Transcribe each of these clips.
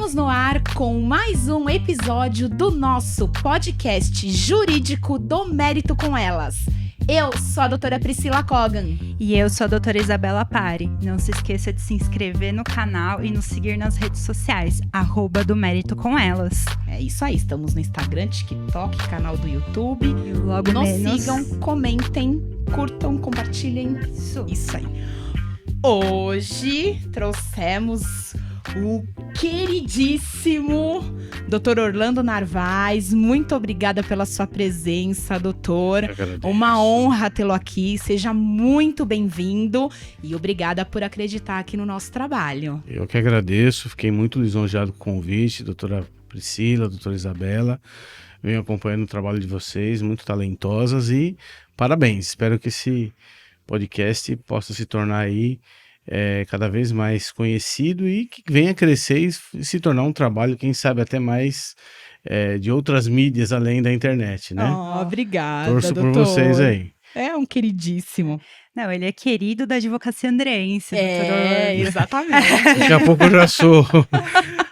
Estamos no ar com mais um episódio do nosso podcast jurídico do Mérito com Elas. Eu sou a doutora Priscila Kogan. E eu sou a doutora Isabela Pari. Não se esqueça de se inscrever no canal e nos seguir nas redes sociais, @do Mérito com Elas. É isso aí, estamos no Instagram, TikTok, canal do YouTube. E logo nos menos... sigam, comentem, curtam, compartilhem. Isso aí. Hoje trouxemos o queridíssimo Dr. Orlando Narvaez. Muito obrigada pela sua presença, doutor. Uma honra tê-lo aqui. Seja muito bem-vindo e obrigada por acreditar aqui no nosso trabalho. Eu que agradeço, fiquei muito lisonjeado com o convite, doutora Priscila, doutora Isabela. Venho acompanhando o trabalho de vocês, muito talentosas, e parabéns. Espero que esse podcast possa se tornar aí cada vez mais conhecido e que venha crescer e se tornar um trabalho, quem sabe até mais de outras mídias além da internet, né? Obrigada, Torço doutor. por vocês aí. É um queridíssimo. Não, ele é querido da advocacia andreense. Exatamente. Daqui a pouco eu já sou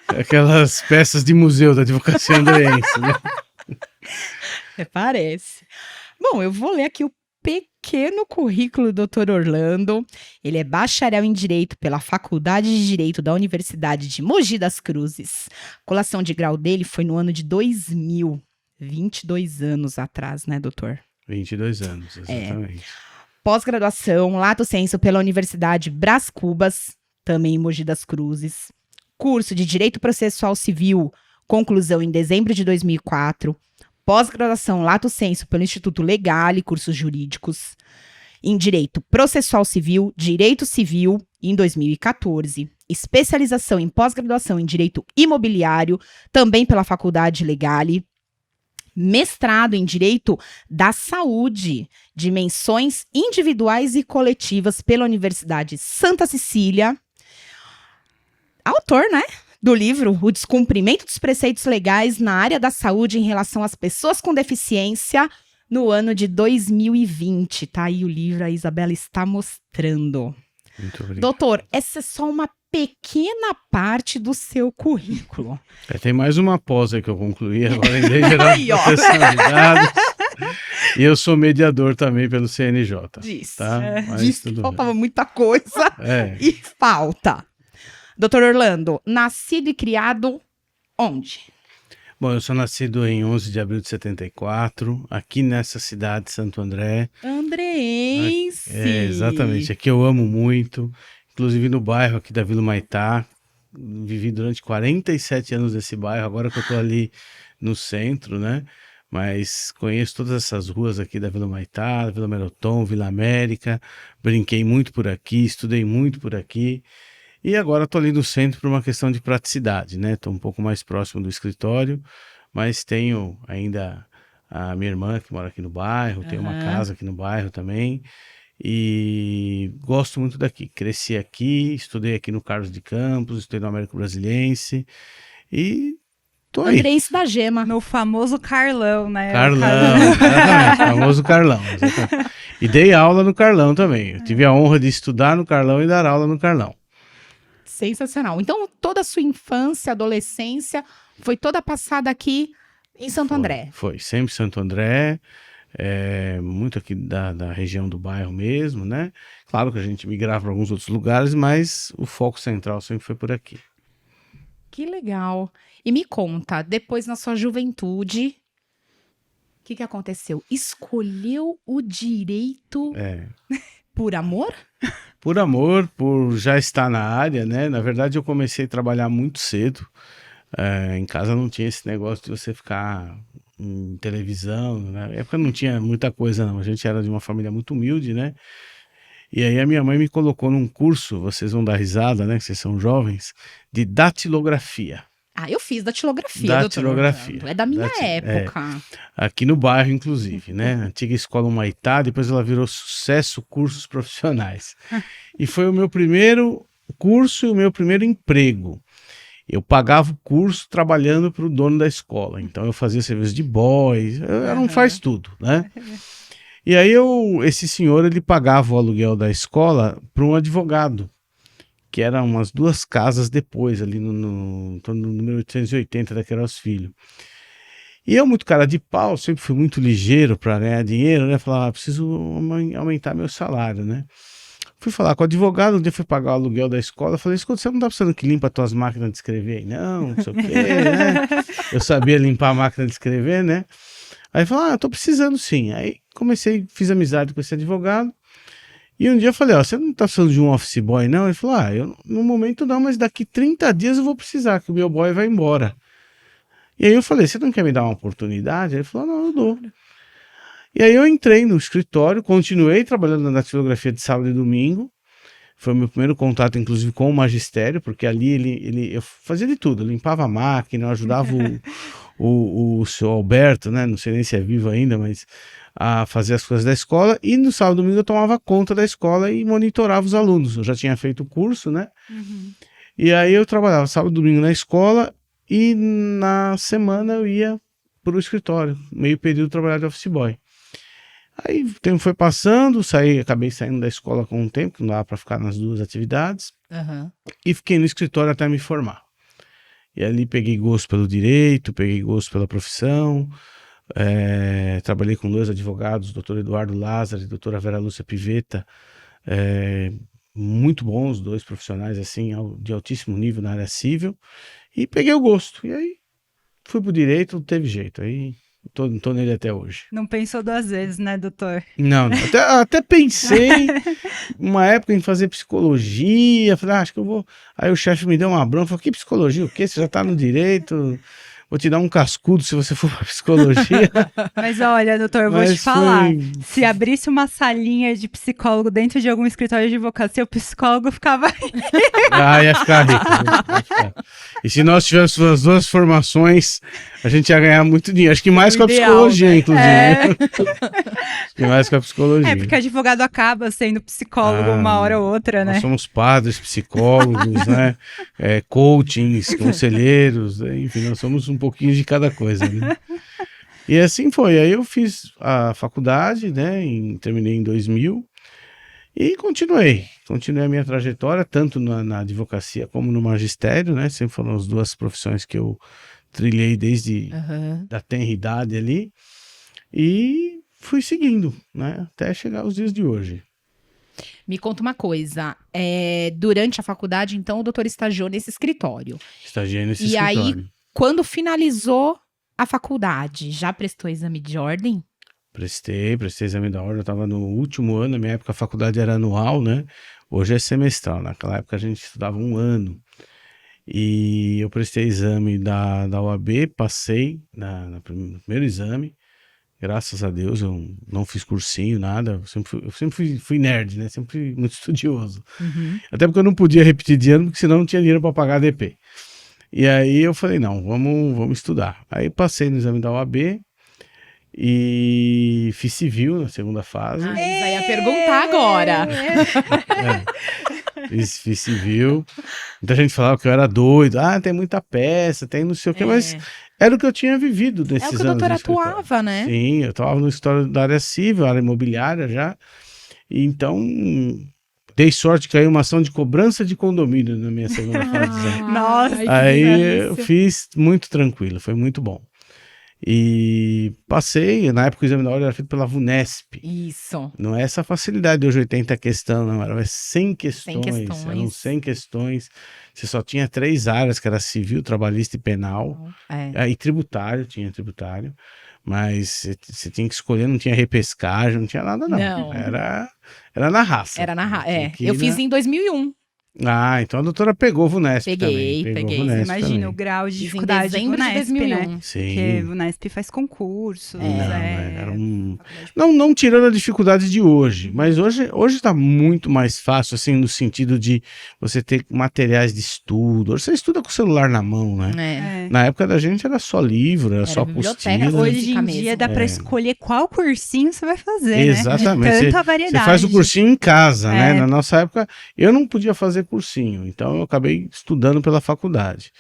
aquelas peças de museu da advocacia andreense, né? Parece. Bom, eu vou ler aqui o pequeno currículo do Dr. Orlando. Ele é bacharel em Direito pela Faculdade de Direito da Universidade de Mogi das Cruzes. A colação de grau dele foi no ano de 2000. 22 anos atrás, né, doutor? 22 anos, exatamente. Pós-graduação, lato sensu pela Universidade Brás Cubas, também em Mogi das Cruzes. Curso de Direito Processual Civil, conclusão em dezembro de 2004. Pós-graduação lato sensu pelo Instituto Legale, cursos jurídicos. Em Direito Processual Civil, Direito Civil, em 2014. Especialização em pós-graduação em Direito Imobiliário, também pela Faculdade Legale. Mestrado em Direito da Saúde, dimensões individuais e coletivas pela Universidade Santa Cecília. Autor, né? Do livro O Descumprimento dos Preceitos Legais na Área da Saúde em Relação às Pessoas com Deficiência, no ano de 2020. Tá aí o livro, a Isabela está mostrando. Muito obrigado. Doutor, essa é só uma pequena parte do seu currículo. Tem mais uma pós aí que eu concluí agora em Lei Geral de Proteção de Dados. E eu sou mediador também pelo CNJ. Disse. Tá? Disse que faltava muita coisa e falta. Doutor Orlando, nascido e criado onde? Bom, eu sou nascido em 11 de abril de 74, aqui nessa cidade, Santo André. Andreense. Exatamente, aqui eu amo muito, inclusive no bairro aqui da Vila Humaitá. Vivi durante 47 anos nesse bairro, agora que eu tô ali no centro, né? Mas conheço todas essas ruas aqui da Vila Humaitá, Vila Meroton, Vila América. Brinquei muito por aqui, estudei muito por aqui. E agora estou ali no centro por uma questão de praticidade, né? Estou um pouco mais próximo do escritório, mas tenho ainda a minha irmã que mora aqui no bairro, tenho uma casa aqui no bairro também. E gosto muito daqui. Cresci aqui, estudei aqui no Carlos de Campos, estudei no Américo Brasiliense e tô aí. Andreense da Gema. No famoso Carlão, né? Carlão, exatamente, famoso Carlão. Exatamente. E dei aula no Carlão também. Eu tive a honra de estudar no Carlão e dar aula no Carlão. Sensacional. Então, toda a sua infância, adolescência, foi toda passada aqui em Santo André. Foi, sempre Santo André, muito aqui da região do bairro mesmo, né? Claro que a gente migrava para alguns outros lugares, mas o foco central sempre foi por aqui. Que legal. E me conta, depois na sua juventude, o que aconteceu? Escolheu o direito por amor? Por amor, por já estar na área, né? Na verdade, eu comecei a trabalhar muito cedo. Em casa não tinha esse negócio de você ficar em televisão, né? Na época não tinha muita coisa, não. A gente era de uma família muito humilde, né? E aí a minha mãe me colocou num curso, vocês vão dar risada, né? Que vocês são jovens, de datilografia. Eu fiz datilografia, Datilografia. doutor. É da minha época. Aqui no bairro, inclusive, né? Antiga Escola Humaitá, depois ela virou Sucesso Cursos Profissionais. E foi o meu primeiro curso e o meu primeiro emprego. Eu pagava o curso trabalhando para o dono da escola. Então eu fazia serviço de boy, era um faz tudo, né? E aí esse senhor, ele pagava o aluguel da escola para um advogado que era umas 2 casas depois, ali tô no número 880 da Queiroz Filho. E eu, muito cara de pau, sempre fui muito ligeiro para ganhar dinheiro, né? Falava, preciso aumentar meu salário, né? Fui falar com o advogado, um dia fui pagar o aluguel da escola, falei, escuta, você não tá precisando que limpa as tuas máquinas de escrever aí? Não sei o quê, né? Eu sabia limpar a máquina de escrever, né? Aí falou, eu tô precisando sim. Aí fiz amizade com esse advogado. E um dia eu falei, você não tá precisando de um office boy, não? Ele falou, eu no momento não, mas daqui 30 dias eu vou precisar, que o meu boy vai embora. E aí eu falei, você não quer me dar uma oportunidade? Ele falou, não, eu dou. E aí eu entrei no escritório, continuei trabalhando na datilografia de sábado e domingo. Foi o meu primeiro contato, inclusive, com o magistério, porque ali eu fazia de tudo, eu limpava a máquina, eu ajudava o seu Alberto, né? Não sei nem se é vivo ainda, mas a fazer as coisas da escola. E no sábado e domingo eu tomava conta da escola e monitorava os alunos. Eu já tinha feito o curso, né? E aí eu trabalhava sábado e domingo na escola e na semana eu ia para o escritório, meio período trabalhar de office boy. Aí o tempo foi passando, acabei saindo da escola com um tempo, que não dava para ficar nas 2 atividades, e fiquei no escritório até me formar. E ali peguei gosto pelo direito, peguei gosto pela profissão, trabalhei com 2 advogados, o doutor Eduardo Lázaro e a doutora Vera Lúcia Pivetta, muito bons, 2 profissionais assim, de altíssimo nível na área civil, e peguei o gosto. E aí fui pro direito, não teve jeito, aí tô nele até hoje. Não pensou 2 vezes, né, doutor? Não. Até pensei uma época em fazer psicologia. Falei, acho que eu vou. Aí o chefe me deu uma bronca. Falei, que psicologia? O quê? Você já tá no direito? Vou te dar um cascudo se você for pra psicologia. Mas olha, doutor, eu vou te falar. Se abrisse uma salinha de psicólogo dentro de algum escritório de advocacia, o psicólogo ficava... ia ficar rico. Ia ficar. E se nós tivéssemos as 2 formações, a gente ia ganhar muito dinheiro. Acho que mais com a psicologia, né? Inclusive. Acho que mais com a psicologia. Porque advogado acaba sendo psicólogo uma hora ou outra, né? Nós somos padres, psicólogos, né? Coachings, conselheiros, enfim, nós somos um pouquinho de cada coisa, né? E assim foi. Aí eu fiz a faculdade, né? Terminei em 2000 e continuei a minha trajetória, tanto na advocacia como no magistério, né? Sempre foram as 2 profissões que eu trilhei desde da tenra idade ali. E fui seguindo, né? Até chegar aos dias de hoje. Me conta uma coisa, durante a faculdade, então, o doutor estagiou nesse escritório. Estagiei nesse escritório. escritório. E aí, quando finalizou a faculdade, já prestou exame de ordem? Prestei exame da ordem, eu estava no último ano, na minha época a faculdade era anual, né? Hoje é semestral, naquela época a gente estudava 1 ano. E eu prestei exame da OAB, passei no primeiro exame, graças a Deus, eu não fiz cursinho, nada, eu sempre fui nerd, né? Sempre fui muito estudioso. Até porque eu não podia repetir de ano, porque senão não tinha dinheiro para pagar a DP. E aí eu falei, não, vamos estudar. Aí passei no exame da OAB e fiz civil na segunda fase. Já ia perguntar agora. Fiz civil. Muita gente falava que eu era doido. Tem muita peça, tem não sei o quê, mas era o que eu tinha vivido nesses anos. É o que o doutor atuava, né? Sim, eu atuava no escritório da área civil, área imobiliária já. E então, dei sorte que caiu uma ação de cobrança de condomínio na minha segunda fase. Nossa! Aí eu fiz muito tranquilo, foi muito bom. E passei, na época o exame da ordem era feito pela VUNESP. Isso. Não é essa facilidade de hoje 80 questão, não, era 100 questões. Eram 100 questões. Você só tinha 3 áreas, que era civil, trabalhista e penal. E tributário, tinha tributário. Mas você tinha que escolher, não tinha repescagem, não tinha nada não. Era na raça. Era na raça, Eu fiz em 2001. Então a doutora pegou o VUNESP também. Peguei. Imagina também. o grau de dificuldade do VUNESP, né? Sim. Porque o VUNESP faz concursos. Não tirando a dificuldade de hoje, mas hoje está muito mais fácil, assim, no sentido de você ter materiais de estudo. Hoje você estuda com o celular na mão, né? Na época da gente era só livro, era só apostila. Hoje em dia dá para escolher qual cursinho você vai fazer, Exatamente. Né? De tanta variedade. Você faz o cursinho em casa, né? Na nossa época, eu não podia fazer cursinho, então eu acabei estudando pela faculdade.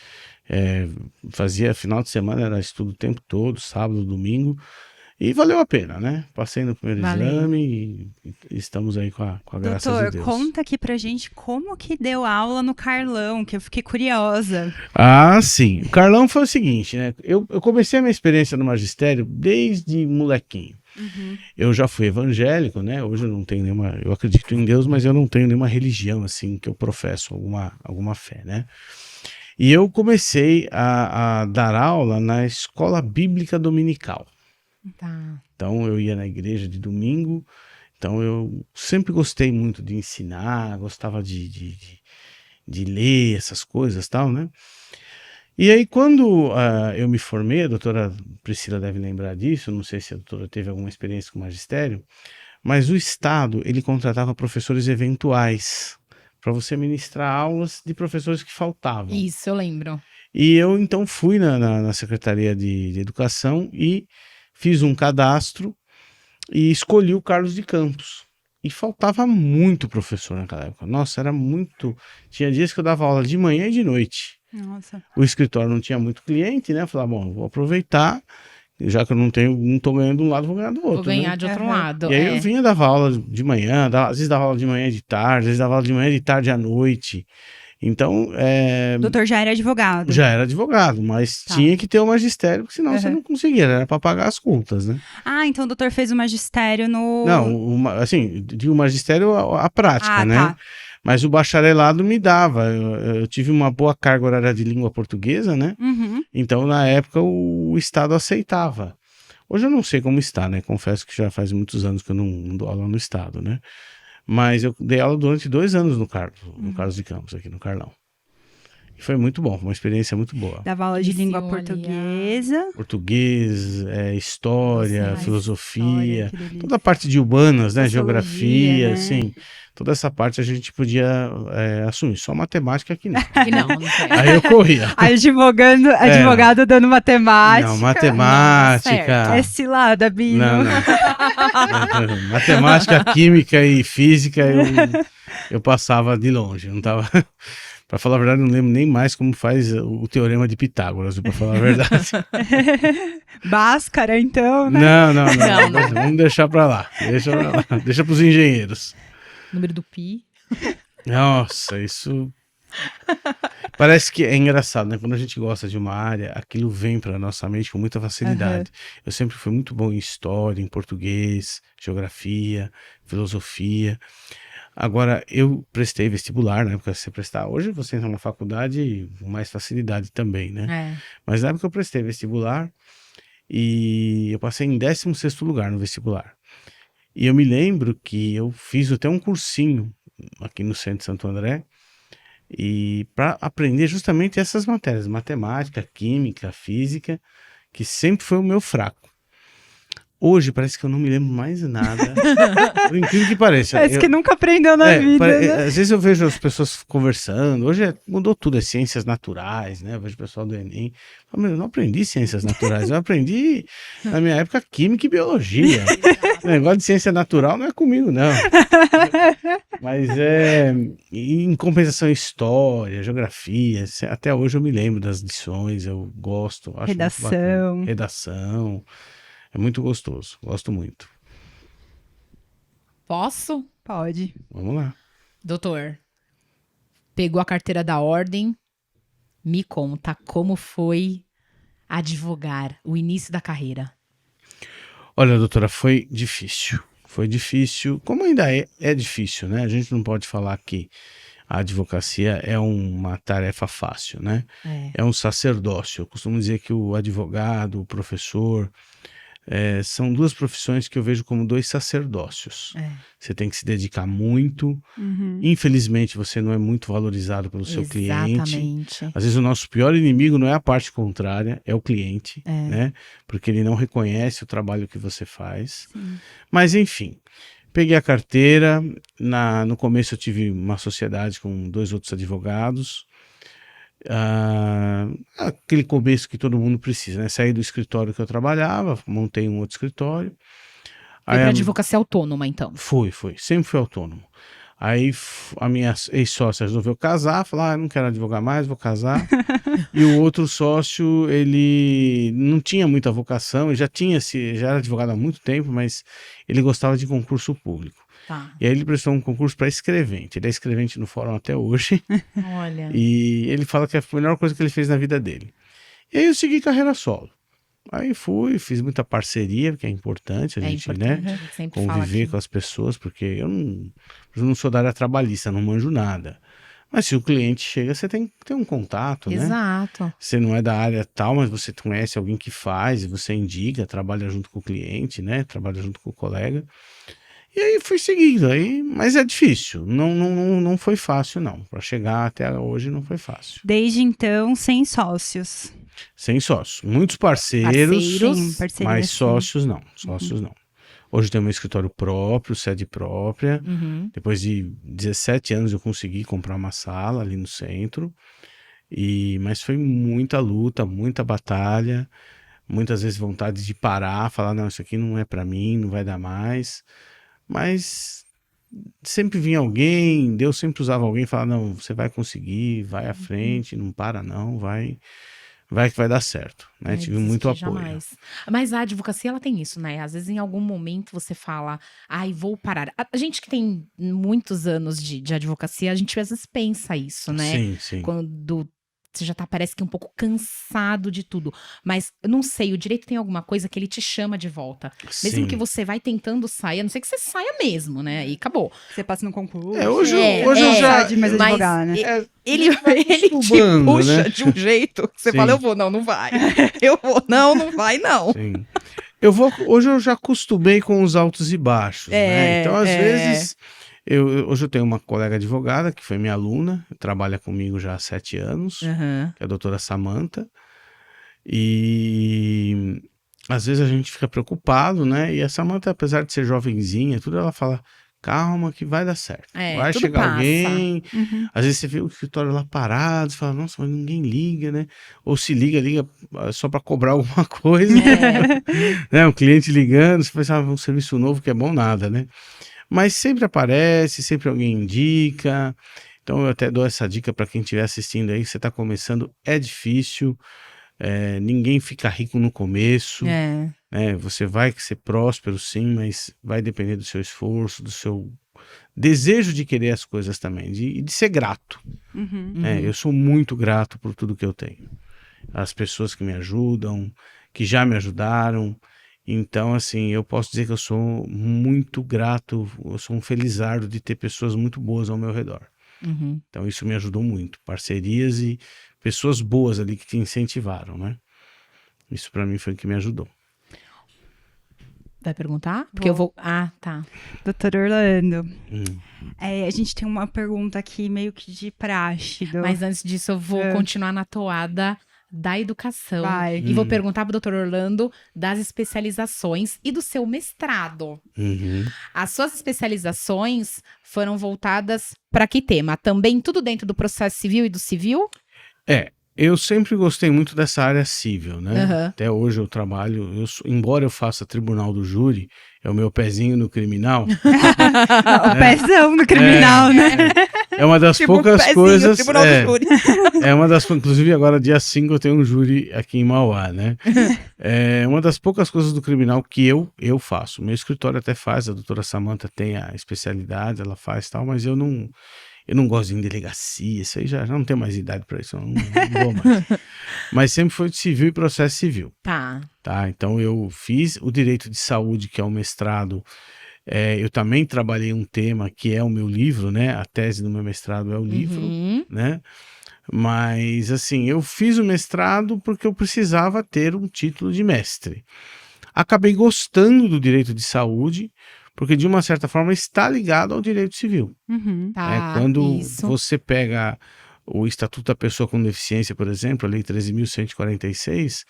Fazia final de semana, era estudo o tempo todo, sábado, domingo, E valeu a pena, né? Passei no primeiro Valeu. exame e estamos aí com a graça Doutor, de Deus. conta aqui pra gente como que deu aula no Carlão, que eu fiquei curiosa. Ah, sim. O Carlão foi o seguinte, né? Eu comecei a minha experiência no magistério desde molequinho. Eu já fui evangélico, né? Hoje eu não tenho nenhuma... Eu acredito em Deus, mas eu não tenho nenhuma religião, assim, que eu professo alguma fé, né? E eu comecei a dar aula na escola bíblica dominical. Tá. Então eu ia na igreja de domingo. Então eu sempre gostei muito de ensinar, gostava de ler essas coisas e tal, né? E aí quando eu me formei, a doutora Priscila deve lembrar disso, não sei se a doutora teve alguma experiência com magistério, mas o Estado, ele contratava professores eventuais para você ministrar aulas de professores que faltavam. Isso, eu lembro. E eu então fui na Secretaria de Educação e fiz um cadastro e escolhi o Carlos de Campos. E faltava muito professor naquela época. Nossa, era muito... Tinha dias que eu dava aula de manhã e de noite. Nossa. O escritório não tinha muito cliente, né? Eu falava, bom, vou aproveitar, já que eu não tô ganhando de um lado, vou ganhar do outro. Vou ganhar né? de outro Aham. lado. E aí eu vinha dava aula de manhã, às vezes dava aula de manhã e de tarde, às vezes dava aula de manhã e de tarde à noite. Então, O doutor já era advogado. já era advogado, mas Tá. tinha que ter o magistério, porque senão você Aham. não conseguia, era para pagar as contas, né? Ah, então o doutor fez o magistério no... Não, assim, de o magistério a prática, Ah, né? tá. Mas o bacharelado me dava. Eu tive uma boa carga horária de língua portuguesa, né? Uhum. Então, na época, o Estado aceitava. Hoje eu não sei como está, né? Confesso que já faz muitos anos que eu não dou aula no Estado, né? Mas eu dei aula durante 2 anos no Carlos de Campos, aqui no Carlão. E foi muito bom, uma experiência muito boa. Dava aula de Iniciou língua ali portuguesa. Português, história, Nossa, filosofia, História, que delícia. toda a parte de humanas, né? Sociologia, Geografia, né? assim. Toda essa parte a gente podia assumir. Só matemática que não. E não tem. Aí eu corria. Advogado dando matemática. Não, Não, matemática. É cilada, Bino. Não, não. Matemática, química e física eu passava de longe. Eu não tava. Para falar a verdade, não lembro nem mais como faz o teorema de Pitágoras, para falar a verdade. Bhaskara, então, né? Não. Vamos deixar para lá. Deixa para os engenheiros. Número do pi. Nossa, isso parece que é engraçado, né? Quando a gente gosta de uma área, aquilo vem para nossa mente com muita facilidade. Eu sempre fui muito bom em história, em português, geografia, filosofia. Agora, eu prestei vestibular, na época que você prestar. Hoje você entra na faculdade com mais facilidade também, né? Mas na época eu prestei vestibular e eu passei em 16º lugar no vestibular. E eu me lembro que eu fiz até um cursinho aqui no centro de Santo André e para aprender justamente essas matérias, matemática, química, física, que sempre foi o meu fraco. Hoje parece que eu não me lembro mais nada. Por incrível que pareça. Parece que nunca aprendeu na vida, né? Às vezes eu vejo as pessoas conversando. Hoje mudou tudo, é ciências naturais, né? Eu vejo o pessoal do Enem. Eu não aprendi ciências naturais, eu aprendi, na minha época, química e biologia. O negócio de ciência natural não é comigo, não. Mas em compensação, história, geografia, até hoje eu me lembro das lições, eu gosto. Acho muito bacana. Redação. É muito gostoso, gosto muito. Posso? Pode. Vamos lá. Doutor, pegou a carteira da ordem, me conta como foi advogar, o início da carreira. Olha, doutora, foi difícil. Foi difícil, como ainda é difícil, né? A gente não pode falar que a advocacia é uma tarefa fácil, né? É um sacerdócio. Eu costumo dizer que o advogado, o professor... são 2 profissões que eu vejo como 2 sacerdócios. Você tem que se dedicar muito. Infelizmente, você não é muito valorizado pelo seu cliente. Às vezes, o nosso pior inimigo não é a parte contrária, é o cliente, né? Porque ele não reconhece o trabalho que você faz. Sim. Mas, enfim, peguei a carteira. No começo, eu tive uma sociedade com 2 outros advogados. Aquele começo que todo mundo precisa, né? Saí do escritório que eu trabalhava, montei um outro escritório. Foi para advocacia autônoma, então? Sempre fui autônomo. Aí a minha ex-sócia resolveu casar, falou, não quero advogar mais, vou casar. E o outro sócio, ele não tinha muita vocação, ele já era advogado há muito tempo, mas ele gostava de concurso público. Tá. E aí ele prestou um concurso para escrevente. Ele é escrevente no fórum até hoje. Olha. E ele fala que é a melhor coisa que ele fez na vida dele. E aí eu segui carreira solo. Aí fiz muita parceria, que é importante a gente, né, a gente sempre fala conviver aqui. com as pessoas, porque eu não sou da área trabalhista, não manjo nada. Mas se o cliente chega, você tem que ter um contato, né? Exato. Você não é da área tal, mas você conhece alguém que faz, e você indica, trabalha junto com o cliente, né? Trabalha junto com o colega. E aí fui seguindo, mas é difícil, não foi fácil não, para chegar até hoje não foi fácil. Desde então, sem sócios. Sem sócios, muitos parceiros, Sim, parceria, mas sim. sócios não. Hoje eu tenho meu escritório próprio, sede própria, depois de 17 anos eu consegui comprar uma sala ali no centro, mas foi muita luta, muita batalha, muitas vezes vontade de parar, falar, não, isso aqui não é para mim, não vai dar mais. Mas sempre vinha alguém, Deus sempre usava alguém e falava, não, você vai conseguir, vai à frente, não para não, vai que vai dar certo, né? Tive muito apoio. Jamais. Mas a advocacia, ela tem isso, né? Às vezes, em algum momento, você fala, vou parar. A gente que tem muitos anos de advocacia, a gente às vezes pensa isso, né? Sim. Quando você já parece que um pouco cansado de tudo. Mas, eu não sei, o direito tem alguma coisa que ele te chama de volta. Mesmo Sim. que você vai tentando sair, a não ser que você saia mesmo, né? E acabou. Você passa no concurso. Hoje eu já... de mais advogar, né? Ele te acostumando, puxa né? de um jeito que você Sim. fala, eu vou, não vai. Eu vou, não vai, não. Sim. Hoje eu já acostumei com os altos e baixos, né? Então, às vezes... Hoje eu tenho uma colega advogada que foi minha aluna, trabalha comigo já há 7 anos, que é a doutora Samanta, e às vezes a gente fica preocupado, né? E a Samanta, apesar de ser jovenzinha, tudo, ela fala, calma que vai dar certo, vai tudo chegar passa. alguém, às vezes você vê o escritório lá parado, você fala, nossa, mas ninguém liga, né? Ou se liga só para cobrar alguma coisa, né? Um cliente ligando, você pensa, um serviço novo que é bom nada, né? Mas sempre aparece, sempre alguém indica. Então eu até dou essa dica para quem estiver assistindo aí, você está começando, é difícil, ninguém fica rico no começo, né? Você vai ser próspero sim, mas vai depender do seu esforço, do seu desejo de querer as coisas também, de ser grato. Eu sou muito grato por tudo que eu tenho. As pessoas que me ajudam, que já me ajudaram. Então, assim, eu posso dizer que eu sou muito grato, eu sou um felizardo de ter pessoas muito boas ao meu redor. Então, isso me ajudou muito. Parcerias e pessoas boas ali que te incentivaram, né? Isso pra mim foi o que me ajudou. Vai perguntar? Porque eu vou... tá. Doutor Orlando, a gente tem uma pergunta aqui meio que de praxe. Mas antes disso, eu vou continuar na toada da educação. Vai. E vou perguntar pro doutor Orlando das especializações e do seu mestrado. As suas especializações foram voltadas para que tema? Também tudo dentro do processo civil e do civil? Eu sempre gostei muito dessa área civil, né? Até hoje eu trabalho, embora eu faça tribunal do júri, é o meu pezinho no criminal. O pezão no criminal, né? É uma das Tipo poucas pezinho, coisas. tribunal do júri. É uma das, inclusive agora dia 5 eu tenho um júri aqui em Mauá, né? É uma das poucas coisas do criminal que eu faço. Meu escritório até faz, a doutora Samanta tem a especialidade, ela faz tal, mas eu não gosto de ir em delegacia, isso aí já não tenho mais idade para isso, eu não vou mais. Mas sempre foi de civil e processo civil. Tá. Então eu fiz o direito de saúde, que é o mestrado. Eu também trabalhei um tema que é o meu livro, né? A tese do meu mestrado é o livro, né? Mas assim, eu fiz o mestrado porque eu precisava ter um título de mestre. Acabei gostando do direito de saúde, porque de uma certa forma está ligado ao direito civil. Tá, Quando isso. você pega o Estatuto da Pessoa com Deficiência, por exemplo, a Lei 13.146,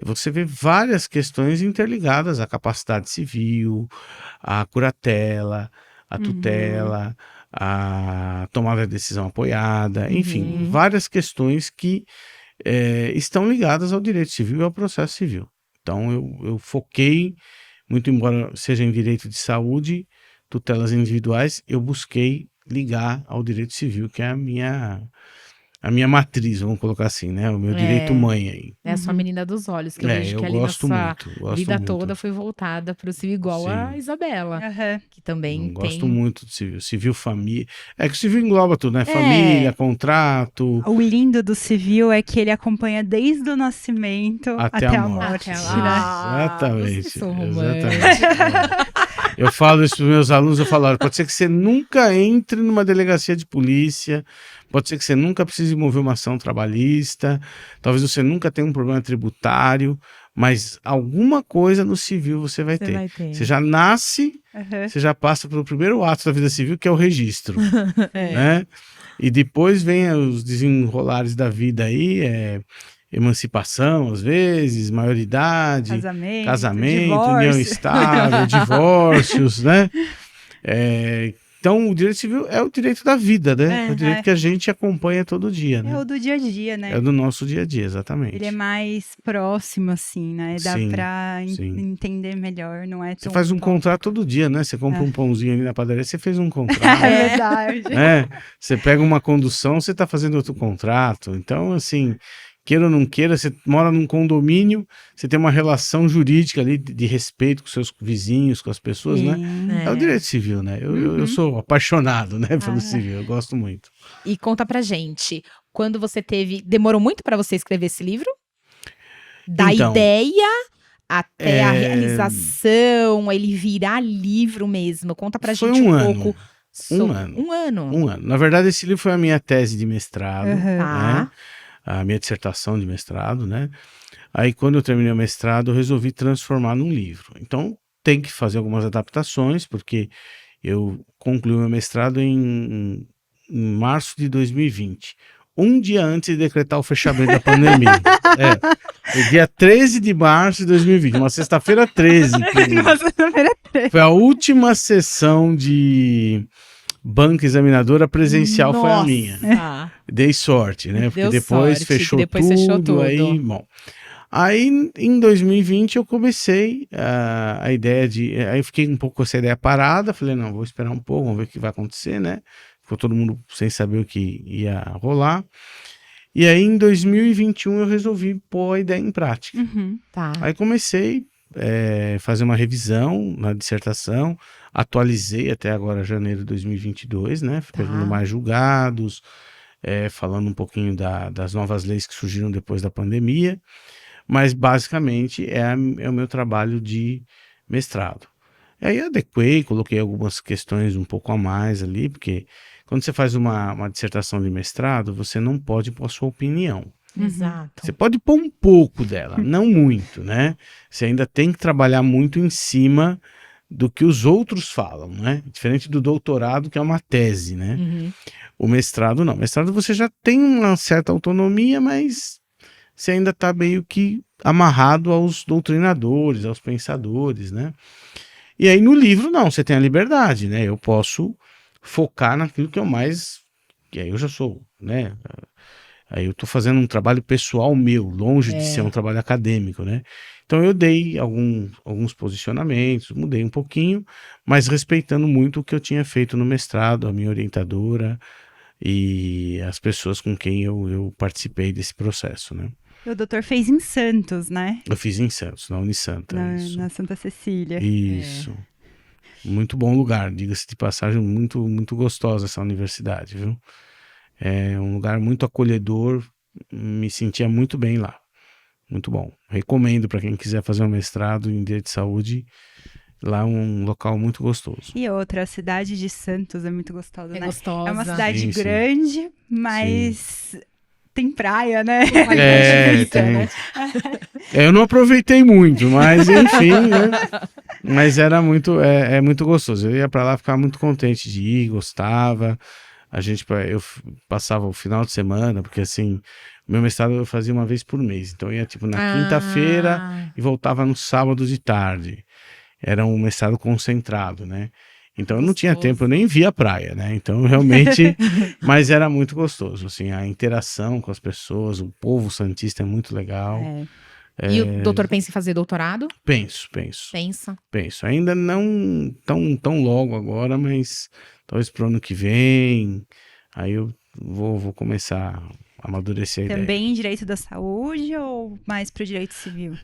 você vê várias questões interligadas à capacidade civil, à curatela, à tutela, à tomada de decisão apoiada, enfim, várias questões que estão ligadas ao direito civil e ao processo civil. Então eu foquei, muito embora seja em direito de saúde, tutelas individuais, eu busquei ligar ao direito civil, que é a minha matriz, vamos colocar assim, né? O meu direito mãe aí. É a sua menina dos olhos, que eu vejo que ali na gosto sua muito, gosto vida muito. toda foi voltada para o civil, igual a Sim. Isabela, Aham. que também Eu tem... gosto muito do civil. Civil, família. É que o civil engloba tudo, né? Família, contrato, O lindo do civil é que ele acompanha desde o nascimento até até a a morte. morte, Até né? lá. Exatamente. Vocês são Exatamente. Eu falo isso para os meus alunos, eu falo, olha, pode ser que você nunca entre numa delegacia de polícia, pode ser que você nunca precise mover uma ação trabalhista, talvez você nunca tenha um problema tributário, mas alguma coisa no civil você vai Você ter. vai ter. Você já nasce, Aham. você já passa pelo primeiro ato da vida civil, que é o registro, É. né? E depois vem os desenrolares da vida aí, emancipação, às vezes, maioridade, casamento, união divórcio. estável, divórcios, né? Então, o direito civil é o direito da vida, né? É o direito que a gente acompanha todo dia, né? É o do dia a dia, né? É do nosso dia a dia, exatamente. Ele é mais próximo, assim, né? Dá Sim, pra sim. entender melhor, não é Você tão... faz um contrato todo dia, né? Você compra um pãozinho ali na padaria, você fez um contrato. É verdade. né? Você pega uma condução, você está fazendo outro contrato. Então, assim, queira ou não queira, você mora num condomínio, você tem uma relação jurídica ali de respeito com seus vizinhos, com as pessoas, né? É o direito civil, né? Eu sou apaixonado, né, pelo civil, eu gosto muito. E conta pra gente, quando você demorou muito pra você escrever esse livro? Da Então, ideia até a realização, ele virar livro mesmo. Conta pra Foi gente um um ano. pouco. Um ano. Um ano. Um ano. Na verdade, esse livro foi a minha tese de mestrado, Aham. Tá. né? A minha dissertação de mestrado, né? Aí, quando eu terminei o mestrado, eu resolvi transformar num livro. Então, tem que fazer algumas adaptações, porque eu concluí o meu mestrado em março de 2020. Um dia antes de decretar o fechamento da pandemia. Foi dia 13 de março de 2020, uma sexta-feira 13. Foi a última sessão de banca examinadora presencial, foi a minha. Dei sorte, né? Porque Deu depois sorte, fechou que depois tudo, fechou tudo. aí, bom. Aí, em 2020, eu comecei a ideia de... Aí eu fiquei um pouco com essa ideia parada, falei, não, vou esperar um pouco, vamos ver o que vai acontecer, né? Ficou todo mundo sem saber o que ia rolar. E aí, em 2021, eu resolvi pôr a ideia em prática. Uhum. Tá. Aí comecei a fazer uma revisão na dissertação, atualizei até agora, janeiro de 2022, né? Pegando mais julgados, falando um pouquinho das novas leis que surgiram depois da pandemia, mas basicamente é o meu trabalho de mestrado. E aí adequei, coloquei algumas questões um pouco a mais ali, porque quando você faz uma dissertação de mestrado, você não pode pôr a sua opinião. Exato. Você pode pôr um pouco dela, não muito, né? Você ainda tem que trabalhar muito em cima do que os outros falam, né? Diferente do doutorado, que é uma tese, né? O mestrado não. O mestrado você já tem uma certa autonomia, mas você ainda está meio que amarrado aos doutrinadores, aos pensadores, né? E aí no livro não, você tem a liberdade, né? Eu posso focar naquilo que eu mais... E aí eu já sou, né? Aí eu estou fazendo um trabalho pessoal meu, longe de ser um trabalho acadêmico, né? Então eu dei alguns posicionamentos, mudei um pouquinho, mas respeitando muito o que eu tinha feito no mestrado, a minha orientadora e as pessoas com quem eu participei desse processo, né? O doutor fez em Santos, né? Eu fiz em Santos, na Unisanta. Na Santa Cecília. Isso. Muito bom lugar, diga-se de passagem, muito, muito gostosa essa universidade, viu? É um lugar muito acolhedor, me sentia muito bem lá. Muito bom. Recomendo para quem quiser fazer um mestrado em Direito de Saúde. Lá é um local muito gostoso. E outra, a cidade de Santos é muito gostosa, né? Gostosa. É uma cidade Sim, sim. grande, mas tem praia, né? Tem. Eu não aproveitei muito, mas enfim, né? Mas era muito, muito gostoso. Eu ia para lá ficar muito contente de ir, gostava. Eu passava o final de semana, porque assim, o meu mestrado eu fazia uma vez por mês. Então eu ia tipo na quinta-feira e voltava no sábado de tarde. Era um mestrado concentrado, né? Então eu não tinha tempo, eu nem via a praia, né? Então realmente, mas era muito gostoso, assim, a interação com as pessoas, o povo santista é muito legal. E o doutor pensa em fazer doutorado? Penso. Pensa. Penso. Ainda não tão logo agora, mas talvez pro ano que vem, aí eu vou começar a amadurecer a ideia. Também em direito da saúde ou mais pro direito civil?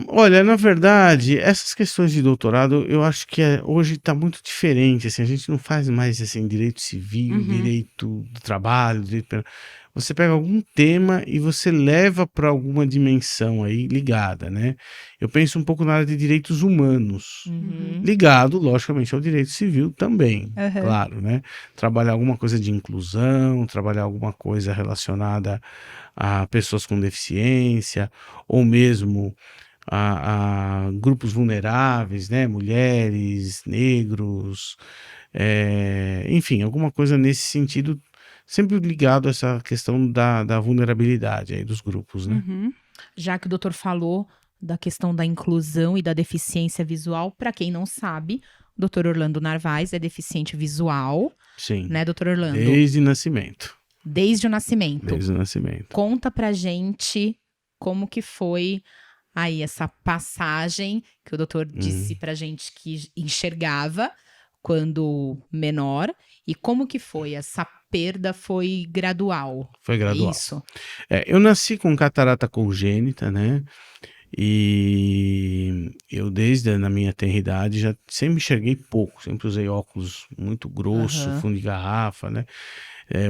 Olha, na verdade, essas questões de doutorado, eu acho que hoje está muito diferente, assim, a gente não faz mais, assim, direito civil, direito do trabalho, você pega algum tema e você leva para alguma dimensão aí ligada, né? Eu penso um pouco na área de direitos humanos, ligado, logicamente, ao direito civil também, claro, né? Trabalhar alguma coisa de inclusão, trabalhar alguma coisa relacionada a pessoas com deficiência, ou mesmo a grupos vulneráveis, né? Mulheres, negros, enfim, alguma coisa nesse sentido, sempre ligado a essa questão da vulnerabilidade aí dos grupos, né? Já que o doutor falou da questão da inclusão e da deficiência visual, para quem não sabe, o doutor Orlando Narvaez é deficiente visual, Sim, né, doutor Orlando? desde nascimento. Desde o nascimento. Desde o nascimento. Conta pra gente como que foi aí essa passagem que o doutor disse pra gente que enxergava quando menor e como que foi essa perda foi gradual. Foi gradual. Isso. Eu nasci com catarata congênita, né? E eu desde na minha tenra idade já sempre enxerguei pouco, sempre usei óculos muito grosso, fundo de garrafa, né?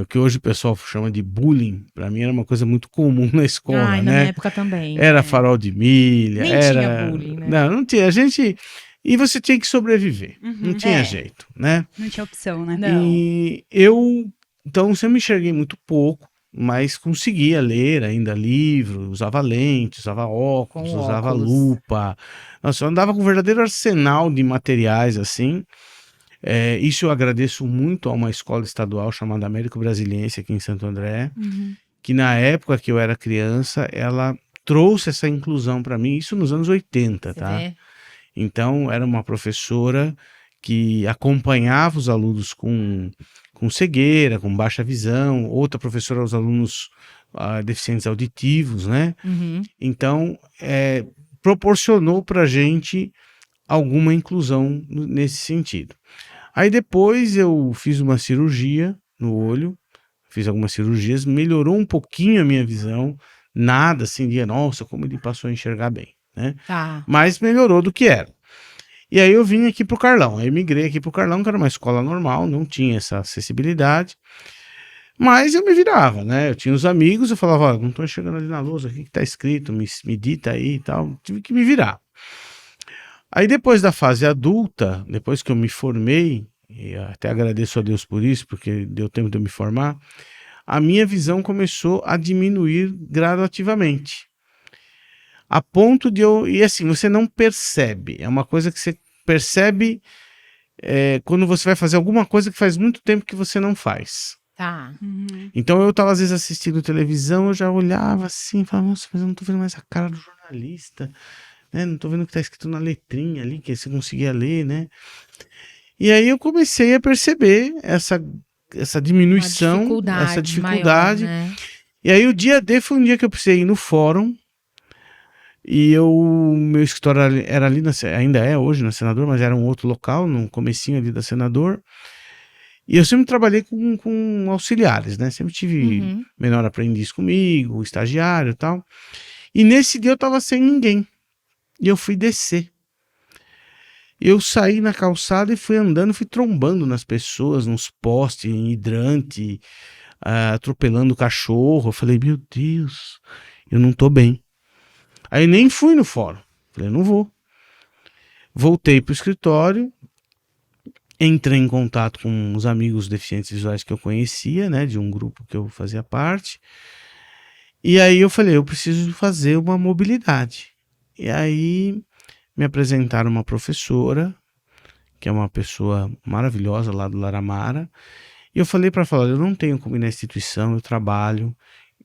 O que hoje o pessoal chama de bullying, para mim era uma coisa muito comum na escola, Ai, né? na minha época também. Era farol de milha, Nem era... tinha bullying, né? Não tinha. A gente... E você tinha que sobreviver, não tinha jeito, né? Não tinha opção, né? Não. E eu, então, sempre me enxerguei muito pouco, mas conseguia ler ainda livro, usava lente, usava óculos, Com usava óculos. lupa. Nossa, eu andava com um verdadeiro arsenal de materiais, assim. Isso eu agradeço muito a uma escola estadual chamada Américo Brasiliense aqui em Santo André, que na época que eu era criança, ela trouxe essa inclusão para mim, isso nos anos 80, Você tá? vê? Então, era uma professora que acompanhava os alunos com cegueira, com baixa visão, outra professora os alunos deficientes auditivos, né? Então, proporcionou para a gente alguma inclusão nesse sentido. Aí depois eu fiz uma cirurgia no olho, fiz algumas cirurgias, melhorou um pouquinho a minha visão, nada assim de, nossa, como ele passou a enxergar bem, né? Tá. Mas melhorou do que era. E aí eu vim aqui pro Carlão, aí migrei aqui pro Carlão, que era uma escola normal, não tinha essa acessibilidade, mas eu me virava, né? Eu tinha os amigos, eu falava, ó, não tô enxergando ali na lousa, o que tá escrito, me dita aí e tal, tive que me virar. Aí depois da fase adulta, depois que eu me formei, e até agradeço a Deus por isso, porque deu tempo de eu me formar, a minha visão começou a diminuir gradativamente. A ponto de eu... E assim, você não percebe. É uma coisa que você percebe quando você vai fazer alguma coisa que faz muito tempo que você não faz. Tá. Então eu estava às vezes assistindo televisão, eu já olhava assim, falava, nossa, mas eu não tô vendo mais a cara do jornalista, né? Não tô vendo o que tá escrito na letrinha ali, que você conseguia ler, né? E aí eu comecei a perceber essa diminuição, essa dificuldade. Maior, né? E aí o dia D foi um dia que eu precisei ir no fórum, e meu escritório era ali, ainda é hoje na Senador, mas era um outro local, no comecinho ali da Senador. E eu sempre trabalhei com auxiliares, né? Sempre tive menor aprendiz comigo, estagiário e tal. E nesse dia eu tava sem ninguém. E eu fui descer. Eu saí na calçada e fui andando, fui trombando nas pessoas, nos postes, em hidrante, atropelando o cachorro. Eu falei, meu Deus, eu não tô bem. Aí nem fui no fórum. Falei, não vou. Voltei pro escritório, entrei em contato com os amigos deficientes visuais que eu conhecia, né, de um grupo que eu fazia parte. E aí eu falei, eu preciso fazer uma mobilidade. E aí me apresentaram uma professora, que é uma pessoa maravilhosa lá do Laramara. E eu falei para ela, eu não tenho como ir na instituição, eu trabalho,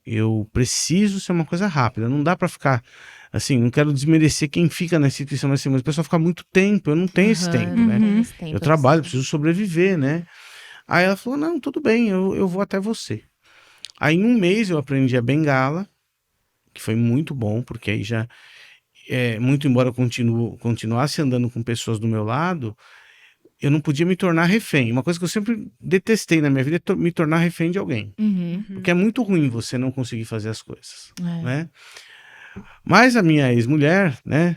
eu preciso ser uma coisa rápida, não dá para ficar assim, não quero desmerecer quem fica na instituição, mas o pessoal fica muito tempo, eu não tenho esse tempo, né? Eu trabalho, preciso sobreviver, né? Aí ela falou, não, tudo bem, eu vou até você. Aí em um mês eu aprendi a bengala, que foi muito bom, porque aí já, muito embora eu continuasse andando com pessoas do meu lado, eu não podia me tornar refém. Uma coisa que eu sempre detestei na minha vida é me tornar refém de alguém. Uhum. Porque é muito ruim você não conseguir fazer as coisas, É. né? Mas a minha ex-mulher, né?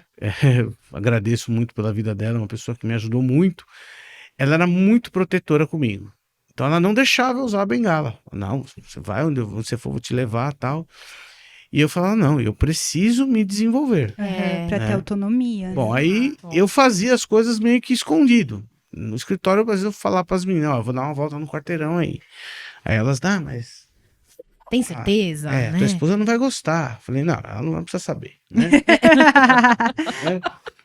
Agradeço muito pela vida dela, uma pessoa que me ajudou muito. Ela era muito protetora comigo. Então ela não deixava eu usar a bengala. Não, você vai onde você for, vou te levar, tal. E eu falava, não, eu preciso me desenvolver. Pra ter É. autonomia. Bom, né? aí eu fazia as coisas meio que escondido. No escritório, às vezes eu falava para as meninas, ó, eu vou dar uma volta no quarteirão aí. Aí elas, mas... Tem certeza, né? tua esposa não vai gostar. Falei, não, ela não precisa saber, né?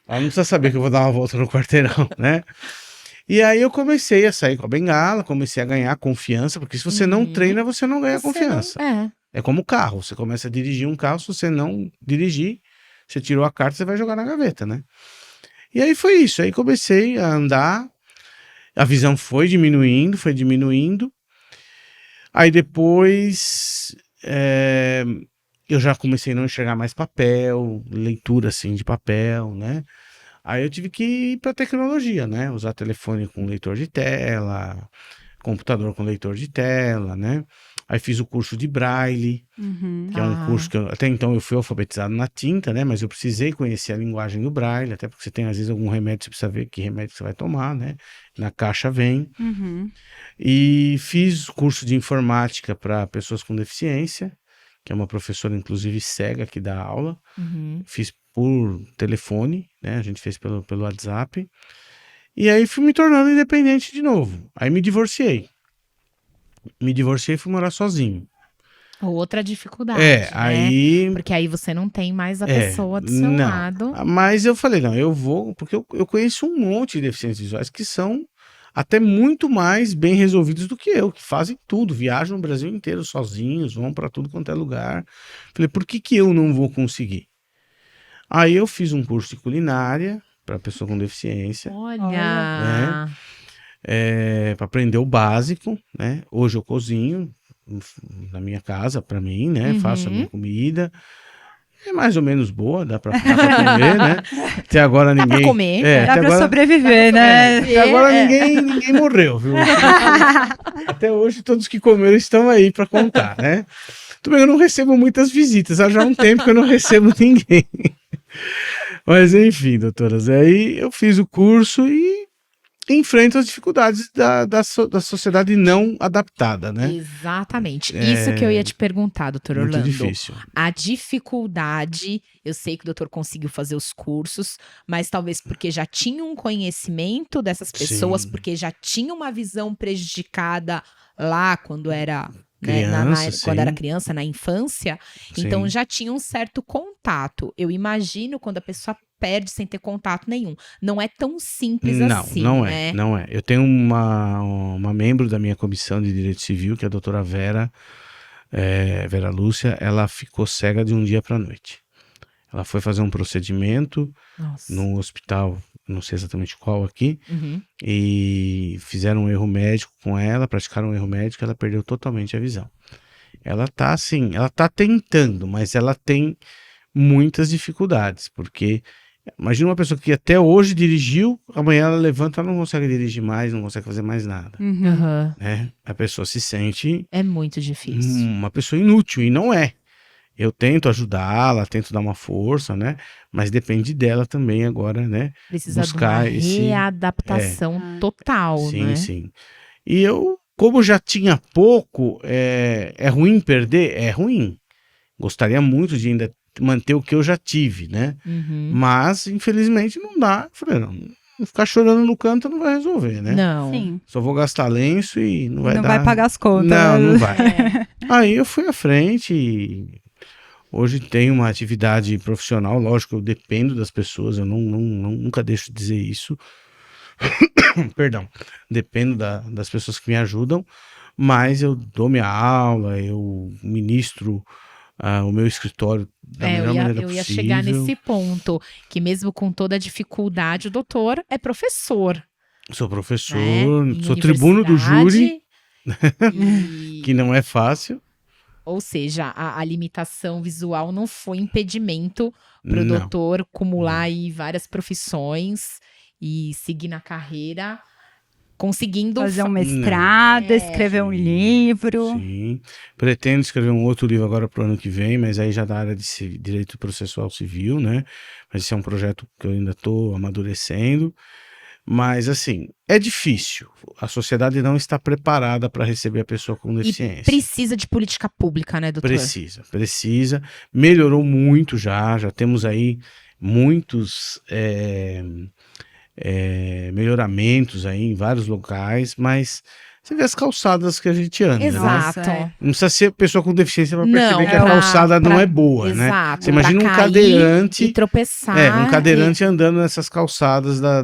Ela não precisa saber que eu vou dar uma volta no quarteirão, né? E aí eu comecei a sair com a bengala, comecei a ganhar confiança, porque se você não treina, você não ganha confiança. É como carro, você começa a dirigir um carro, se você não dirigir, você tirou a carta, você vai jogar na gaveta, né? E aí foi isso, aí comecei a andar, a visão foi diminuindo, aí depois eu já comecei a não enxergar mais papel, leitura assim de papel, né? Aí eu tive que ir para tecnologia, né? Usar telefone com leitor de tela, computador com leitor de tela, né? Aí fiz o curso de Braille, que é um curso que até então eu fui alfabetizado na tinta, né? Mas eu precisei conhecer a linguagem do Braille, até porque você tem às vezes algum remédio, você precisa ver que remédio você vai tomar, né? Na caixa vem. E fiz curso de informática para pessoas com deficiência, que é uma professora inclusive cega que dá aula. Fiz por telefone, né? A gente fez pelo WhatsApp. E aí fui me tornando independente de novo. Aí me divorciei. E fui morar sozinho. Outra dificuldade, né? Aí... Porque aí você não tem mais a pessoa do seu lado. Mas eu falei, não, eu vou... Porque eu conheço um monte de deficientes visuais que são até muito mais bem resolvidos do que eu, que fazem tudo, viajam no Brasil inteiro sozinhos, vão para tudo quanto é lugar. Falei, por que eu não vou conseguir? Aí eu fiz um curso de culinária para pessoa com deficiência. Olha! Para aprender o básico, né? Hoje eu cozinho na minha casa para mim, né? Faço a minha comida. É mais ou menos boa, dá pra comer, né? Até agora ninguém... Dá pra comer. Dá pra agora, sobreviver, né? até agora ninguém morreu, viu? Até hoje todos que comeram estão aí para contar, né? Tudo bem, eu não recebo muitas visitas, há já um tempo que eu não recebo ninguém. Mas enfim, doutoras, aí eu fiz o curso e enfrento as dificuldades da sociedade não adaptada, né? Exatamente. Isso que eu ia te perguntar, doutor Orlando. Muito difícil. A dificuldade, eu sei que o doutor conseguiu fazer os cursos, mas talvez porque já tinha um conhecimento dessas pessoas, Sim. porque já tinha uma visão prejudicada lá quando era... Criança, quando era sim. criança, na infância, Sim. então já tinha um certo contato. Eu imagino quando a pessoa perde sem ter contato nenhum. Não é tão simples assim, né? Não é. Eu tenho uma membro da minha comissão de Direito Civil, que é a doutora Vera Lúcia, ela ficou cega de um dia para a noite. Ela foi fazer um procedimento num hospital, não sei exatamente qual aqui, e fizeram um erro médico com ela, praticaram um erro médico, ela perdeu totalmente a visão. Ela tá assim, ela tá tentando, mas ela tem muitas dificuldades, porque imagina uma pessoa que até hoje dirigiu, amanhã ela levanta, ela não consegue dirigir mais, não consegue fazer mais nada. Né? A pessoa se sente... É muito difícil. Uma pessoa inútil, e não é. Eu tento ajudá-la, tento dar uma força, né? Mas depende dela também agora, né? Precisa buscar de uma readaptação total, sim, né? Sim. E eu, como já tinha pouco, é ruim perder? É ruim. Gostaria muito de ainda manter o que eu já tive, né? Mas, infelizmente, não dá. Falei, não ficar chorando no canto não vai resolver, né? Não. Sim. Só vou gastar lenço e não vai dar... Não vai pagar as contas. Não vai. Aí eu fui à frente e... Hoje tenho uma atividade profissional, lógico, eu dependo das pessoas, eu nunca deixo de dizer isso. Perdão, dependo das pessoas que me ajudam, mas eu dou minha aula, eu ministro o meu escritório da melhor maneira possível. Eu ia chegar nesse ponto, que mesmo com toda a dificuldade, o doutor é professor. Sou professor, né? sou tribuno do júri, e... que não é fácil. Ou seja, a limitação visual não foi impedimento para o doutor acumular aí várias profissões e seguir na carreira conseguindo Fazer um mestrado, É. escrever um livro. Sim. Pretendo escrever um outro livro agora pro ano que vem, mas aí já da área de direito processual civil, né? Mas esse é um projeto que eu ainda estou amadurecendo. Mas, assim, é difícil. A sociedade não está preparada para receber a pessoa com e deficiência. precisa de política pública, né, doutor? Precisa. Melhorou muito já temos aí muitos melhoramentos aí em vários locais, mas você vê as calçadas que a gente anda, né? Exato. Nossa, é. Não precisa ser pessoa com deficiência para Não, perceber que a pra- calçada não pra- é boa, né? Exato. Você imagina Pra um cair cadeirante, e tropeçar. um cadeirante andando nessas calçadas da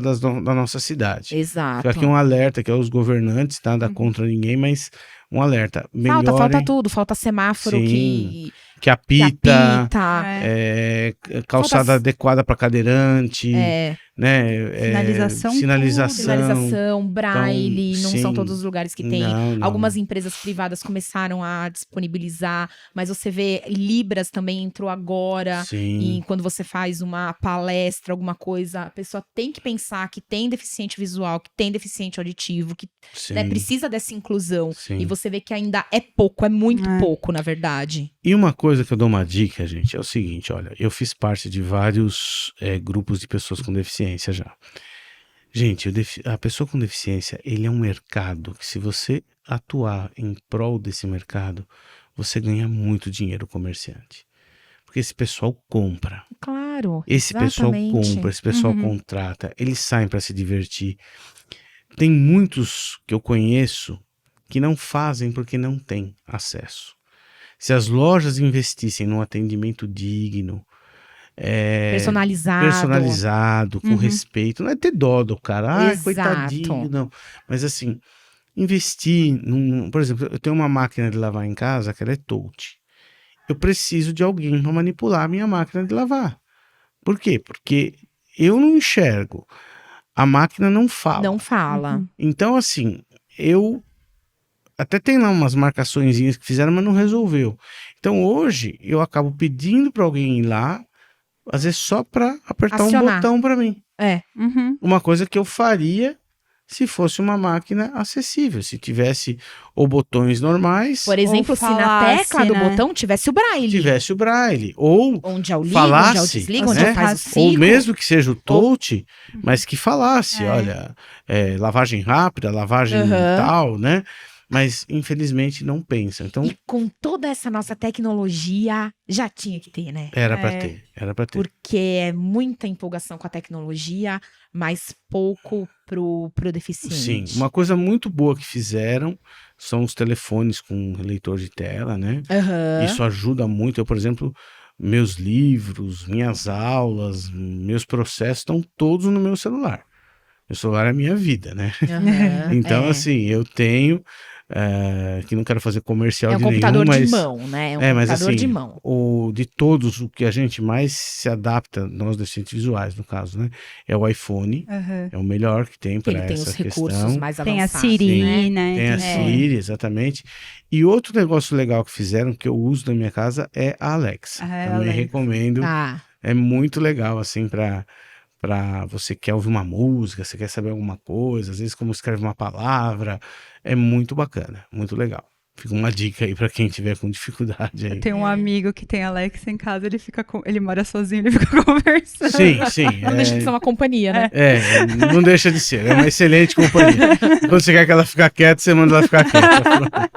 nossa cidade. Exato. Fica aqui um alerta que é os governantes, nada contra ninguém, mas um alerta. Falta Melhorem, tudo. Falta semáforo Sim. que que apita, apita. calçada Falta- adequada para cadeirante, É, né? Sinalização, Sinalização. sinalização, braille, não são sim. todos os lugares que tem. Não. Algumas empresas privadas começaram a disponibilizar, mas você vê Libras também entrou agora. Sim. E quando você faz uma palestra, alguma coisa, a pessoa tem que pensar que tem deficiente visual, que tem deficiente auditivo, que Sim. né, precisa dessa inclusão. Sim. E você vê que ainda é pouco, é muito É. pouco, na verdade. E uma coisa que eu dou uma dica, gente, é o seguinte, olha, eu fiz parte de vários grupos de pessoas com deficiência já. Gente, a pessoa com deficiência, ele é um mercado que se você atuar em prol desse mercado, você ganha muito dinheiro comerciante. Porque esse pessoal compra. Claro. Esse pessoal exatamente. compra, esse pessoal contrata, eles saem para se divertir. Tem muitos que eu conheço que não fazem porque não têm acesso. Se as lojas investissem num atendimento digno, personalizado, com respeito, não é ter dó do cara, ai, Exato. coitadinho, não. Mas assim, investir por exemplo, eu tenho uma máquina de lavar em casa que ela é touch. Eu preciso de alguém para manipular a minha máquina de lavar. Por quê? Porque eu não enxergo. A máquina não fala. Não fala. Então, assim, eu até tem lá umas marcaçõezinhas que fizeram, mas não resolveu. Então, hoje, eu acabo pedindo para alguém ir lá, às vezes só para apertar Acionar. um botão para mim. É. Uma coisa que eu faria se fosse uma máquina acessível, se tivesse ou botões normais, Por exemplo, se na falasse, tecla do né? botão tivesse o braille. tivesse o braille, ou Onde é o liga, falasse, onde é o desliga, onde né? é faz o ciclo. ou mesmo que seja o touch, mas que falasse, olha, lavagem rápida, lavagem Aham. tal, né? Mas, infelizmente, não pensam. Então, E com toda essa nossa tecnologia, já tinha que ter, né? era pra ter. Porque é muita empolgação com a tecnologia, mas pouco pro Sim, deficiente. uma coisa muito boa que fizeram são os telefones com leitor de tela, né? Aham. Isso ajuda muito. Eu, por exemplo, meus livros, minhas aulas, meus processos estão todos no meu celular. Meu celular é a minha vida, né? Aham. Então, É. assim, eu tenho, que não quero fazer comercial É um de computador nenhum, de mas mão, né? É um mas computador assim, de mão. de todos, o que a gente mais se adapta, nós deficientes visuais, no caso, né? É o iPhone, é o melhor que tem Que para ele tem essa os recursos questão. mais Tem a avançados. Siri, né? né? Tem a Siri, exatamente. E outro negócio legal que fizeram, que eu uso na minha casa, é a Alexa. Ah, é a Também Alexa. recomendo. Ah, É muito legal, assim, para você quer ouvir uma música, você quer saber alguma coisa, às vezes como escreve uma palavra. É muito bacana, muito legal. Fica uma dica aí para quem tiver com dificuldade aí. Tem um amigo que tem Alexa em casa, ele mora sozinho, ele fica conversando. Sim. não deixa de ser uma companhia, né? Não deixa de ser. É uma excelente companhia. Quando você quer que ela fique quieta, você manda ela ficar quieta.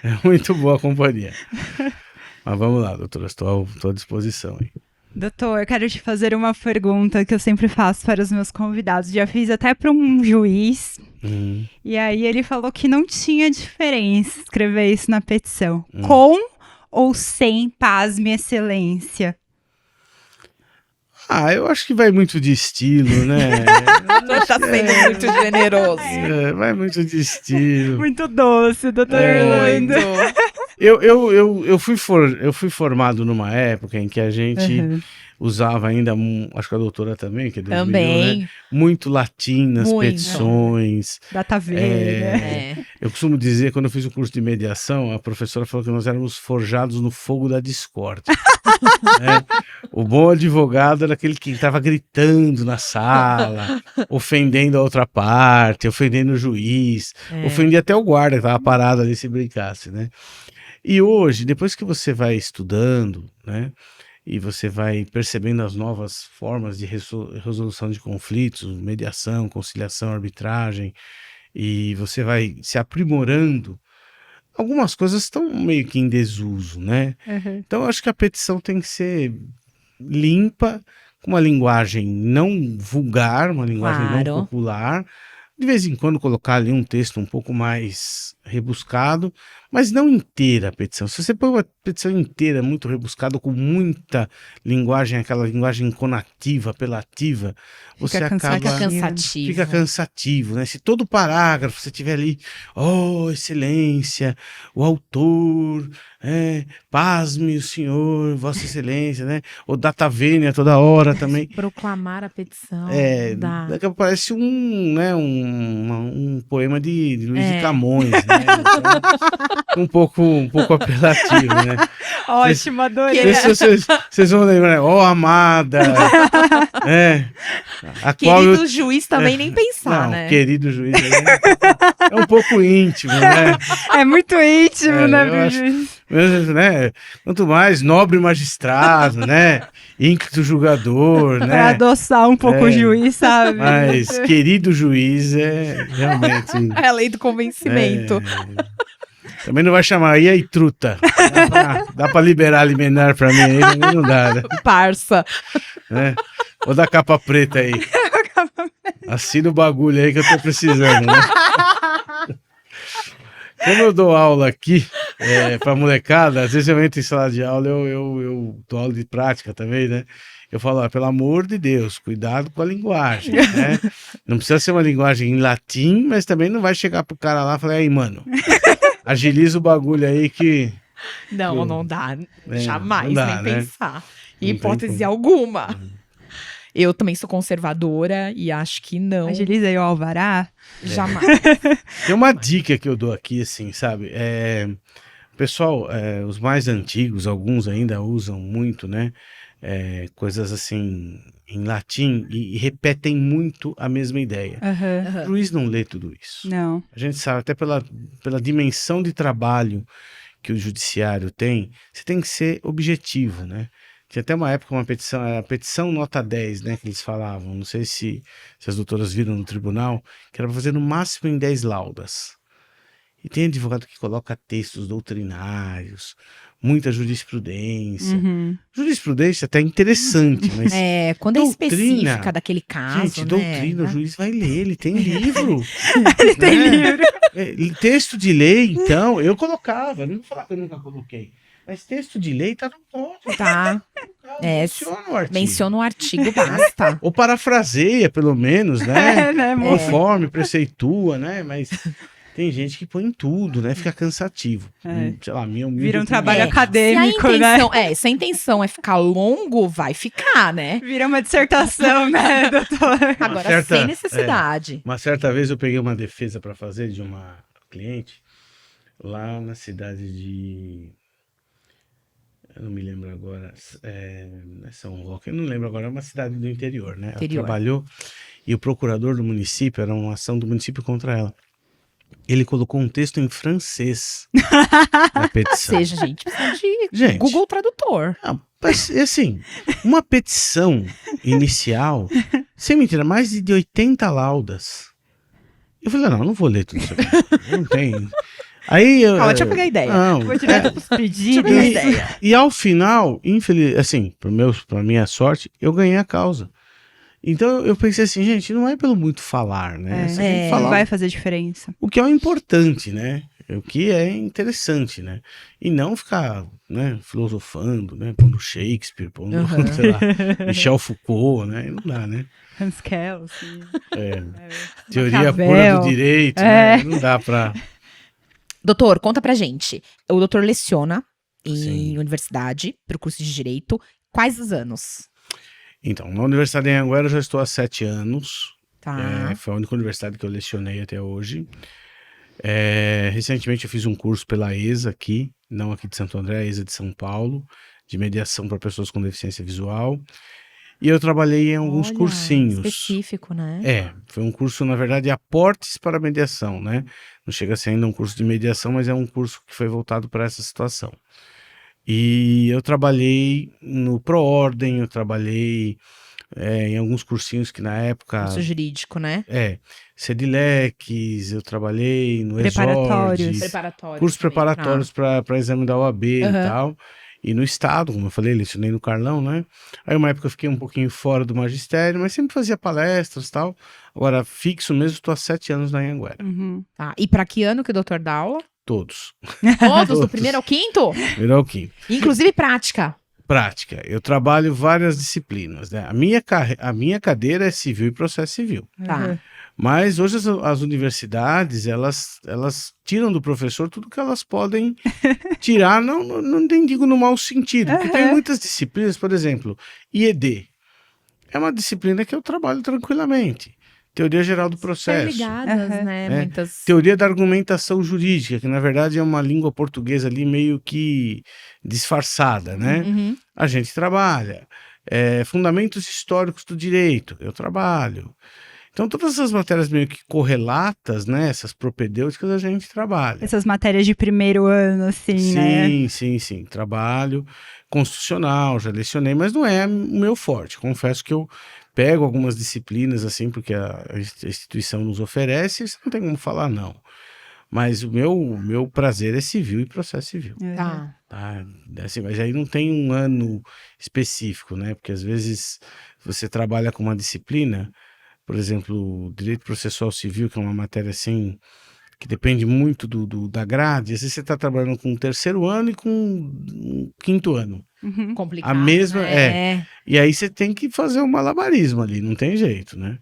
É muito boa a companhia. Mas vamos lá, doutora, estou à disposição aí. Doutor, eu quero te fazer uma pergunta que eu sempre faço para os meus convidados. Já fiz até para um juiz, e aí ele falou que não tinha diferença escrever isso na petição. Com ou sem pasme excelência? Eu acho que vai muito de estilo, né? Tá sendo muito generoso. Vai muito de estilo. Muito doce, doutor Orlando. Eu fui formado numa época em que a gente usava ainda, acho que a doutora também, que é 2000, Também. né? Muito latim nas Muito. petições. Data velha. Eu costumo dizer, quando eu fiz o curso de mediação, a professora falou que nós éramos forjados no fogo da discórdia. O bom advogado era aquele que estava gritando na sala, ofendendo a outra parte, ofendendo o juiz, ofendia até o guarda que estava parado ali se brincasse, né? E hoje, depois que você vai estudando, né? E você vai percebendo as novas formas de resolução de conflitos, mediação, conciliação, arbitragem, e você vai se aprimorando, algumas coisas estão meio que em desuso, né? Uhum. Então, eu acho que a petição tem que ser limpa, com uma linguagem não vulgar, uma linguagem não Claro. popular. De vez em quando colocar ali um texto um pouco mais rebuscado, mas não inteira a petição. Se você põe uma petição inteira, muito rebuscada, com muita linguagem, aquela linguagem conativa, apelativa, você acaba... Fica cansativo. Fica cansativo, né? Se todo parágrafo você tiver ali, oh, excelência, o autor, pasme o senhor, vossa excelência, né? Ou data vênia toda hora também. Proclamar a petição. Dá. Daqui a pouco parece um poema de Luiz de Camões, né? Então, um pouco apelativo, né? Ótimo, adorei. Vocês vão lembrar, né? Oh, amada, a qual Querido eu... juiz também nem pensar, Não, né? querido juiz, é um pouco íntimo, né? É muito íntimo, né, eu acho- juiz? Mas, né? Quanto mais nobre magistrado, né? Ínclito julgador, Pra né? adoçar um pouco o juiz, sabe? Mas querido juiz é realmente... É a lei do convencimento. Também não vai chamar, e aí, truta? Dá pra liberar liminar pra mim aí? Também não dá, Parça. né? Ou da capa preta aí. Assina o bagulho aí que eu tô precisando, né? Como eu dou aula aqui pra molecada, às vezes eu entro em sala de aula, eu dou aula de prática também, né? Eu falo, pelo amor de Deus, cuidado com a linguagem, né? Não precisa ser uma linguagem em latim, mas também não vai chegar pro cara lá e falar, aí, mano, agiliza o bagulho aí que... Não dá. Jamais, não dá, nem né? pensar. Em Não tem hipótese como. alguma. Eu também sou conservadora e acho que não. Agiliza aí o alvará. Jamais. Tem uma dica que eu dou aqui, assim, sabe? Pessoal, os mais antigos, alguns ainda usam muito, né? Coisas assim em latim e repetem muito a mesma ideia. Aham. O juiz não lê tudo isso. Não. A gente sabe, até pela dimensão de trabalho que o judiciário tem, você tem que ser objetivo, né? Tinha até uma época uma petição, a petição nota 10, né, que eles falavam, não sei se as doutoras viram no tribunal, que era para fazer no máximo em 10 laudas. E tem advogado que coloca textos doutrinários, muita jurisprudência. Uhum. Jurisprudência até interessante, mas... Quando é Doutrina. específica daquele caso, Gente, né? doutrina, o juiz vai ler, ele tem livro. Ele tem livro. Texto de lei, então, eu colocava, não vou falar que eu nunca coloquei, mas texto de lei tá no código. Tá. Menciona o artigo. Menciona o artigo, basta. Ou parafraseia, pelo menos, né? né, amor? Conforme, preceitua, né? Mas tem gente que põe em tudo, né? Fica cansativo. Sei lá, minha humilde Vira um opinião. trabalho acadêmico, se a intenção, né? se a intenção é ficar longo, vai ficar, né? Vira uma dissertação, né, doutor? Agora, certa- sem necessidade. Uma certa vez eu peguei uma defesa para fazer de uma cliente lá na cidade de... Eu não me lembro agora, São Roque, eu não lembro agora, é uma cidade do interior, né? Ela Interior. trabalhou e o procurador do município, era uma ação do município contra ela. Ele colocou um texto em francês na Ou petição. seja, gente, precisa de Gente, Google Tradutor. mas, assim, uma petição inicial, sem mentira, mais de 80 laudas. Eu falei, não vou ler tudo isso aqui. Não tem... Aí, Calma, deixa eu pegar a ideia. Não, Vou direto pros Deixa eu pedidos. pegar a ideia. E ao final, assim, pra minha sorte, eu ganhei a causa. Então eu pensei assim, gente, não é pelo muito falar, né? Você tem que falar Vai fazer diferença. o que é o importante, né? O que é interessante, né? E não ficar, né, filosofando, né? Pondo Shakespeare, pondo, sei lá, Michel Foucault, né? Não dá, né? Hans Kelsen. Teoria Maquiavel. pura do direito, né? Não dá pra... Doutor, conta pra gente. O doutor leciona em Sim. universidade, pro curso de Direito. Quais os anos? Então, na Universidade de Anhanguera eu já estou há 7 anos. Tá. Foi a única universidade que eu lecionei até hoje. Recentemente eu fiz um curso pela ESA aqui, não aqui de Santo André, a ESA de São Paulo, de mediação para pessoas com deficiência visual. E eu trabalhei em alguns Olha, cursinhos. específico, né? Foi um curso, na verdade, aportes para mediação, né? Não chega a ser ainda um curso de mediação, mas é um curso que foi voltado para essa situação. E eu trabalhei no ProOrdem, eu trabalhei em alguns cursinhos que na época... Curso jurídico, né? Cedilecs, eu trabalhei no Preparatórios. Exordes, Preparatório. cursos também, preparatórios para exame da OAB e Aham. tal. E no estado, como eu falei, lecionei no Carlão, né? Aí uma época eu fiquei um pouquinho fora do magistério, mas sempre fazia palestras e tal. Agora, fixo mesmo, estou há 7 anos na Anhanguera. Uhum. Tá. E pra que ano que o doutor dá aula? Todos. Todos, do Todos. primeiro ao quinto? Primeiro ao quinto. Inclusive prática. Prática. Eu trabalho várias disciplinas, né? A minha cadeira é civil e processo civil. Tá. Uhum. Mas hoje as universidades, elas tiram do professor tudo que elas podem tirar, não nem digo no mau sentido, porque tem muitas disciplinas, por exemplo, IED. É uma disciplina que eu trabalho tranquilamente. Teoria geral do processo. Ligadas, Aham. né? É. Muitas. Teoria da argumentação jurídica, que na verdade é uma língua portuguesa ali meio que disfarçada, né? Uhum. A gente trabalha. Fundamentos históricos do direito, eu trabalho. Então, todas essas matérias meio que correlatas, né? Essas propedêuticas, a gente trabalha. Essas matérias de primeiro ano, assim, né? Sim. Trabalho constitucional, já lecionei, mas não é o meu forte. Confesso que eu pego algumas disciplinas, assim, porque a instituição nos oferece, e você não tem como falar não. Mas o meu prazer é civil e processo civil. Tá. Tá? Assim, mas aí não tem um ano específico, né? Porque às vezes você trabalha com uma disciplina, por exemplo, direito processual civil, que é uma matéria assim, que depende muito da grade. Às vezes você está trabalhando com o 3º ano e com o 5º ano. Uhum. Complicado, A mesma, né? E aí você tem que fazer um malabarismo ali, não tem jeito, né?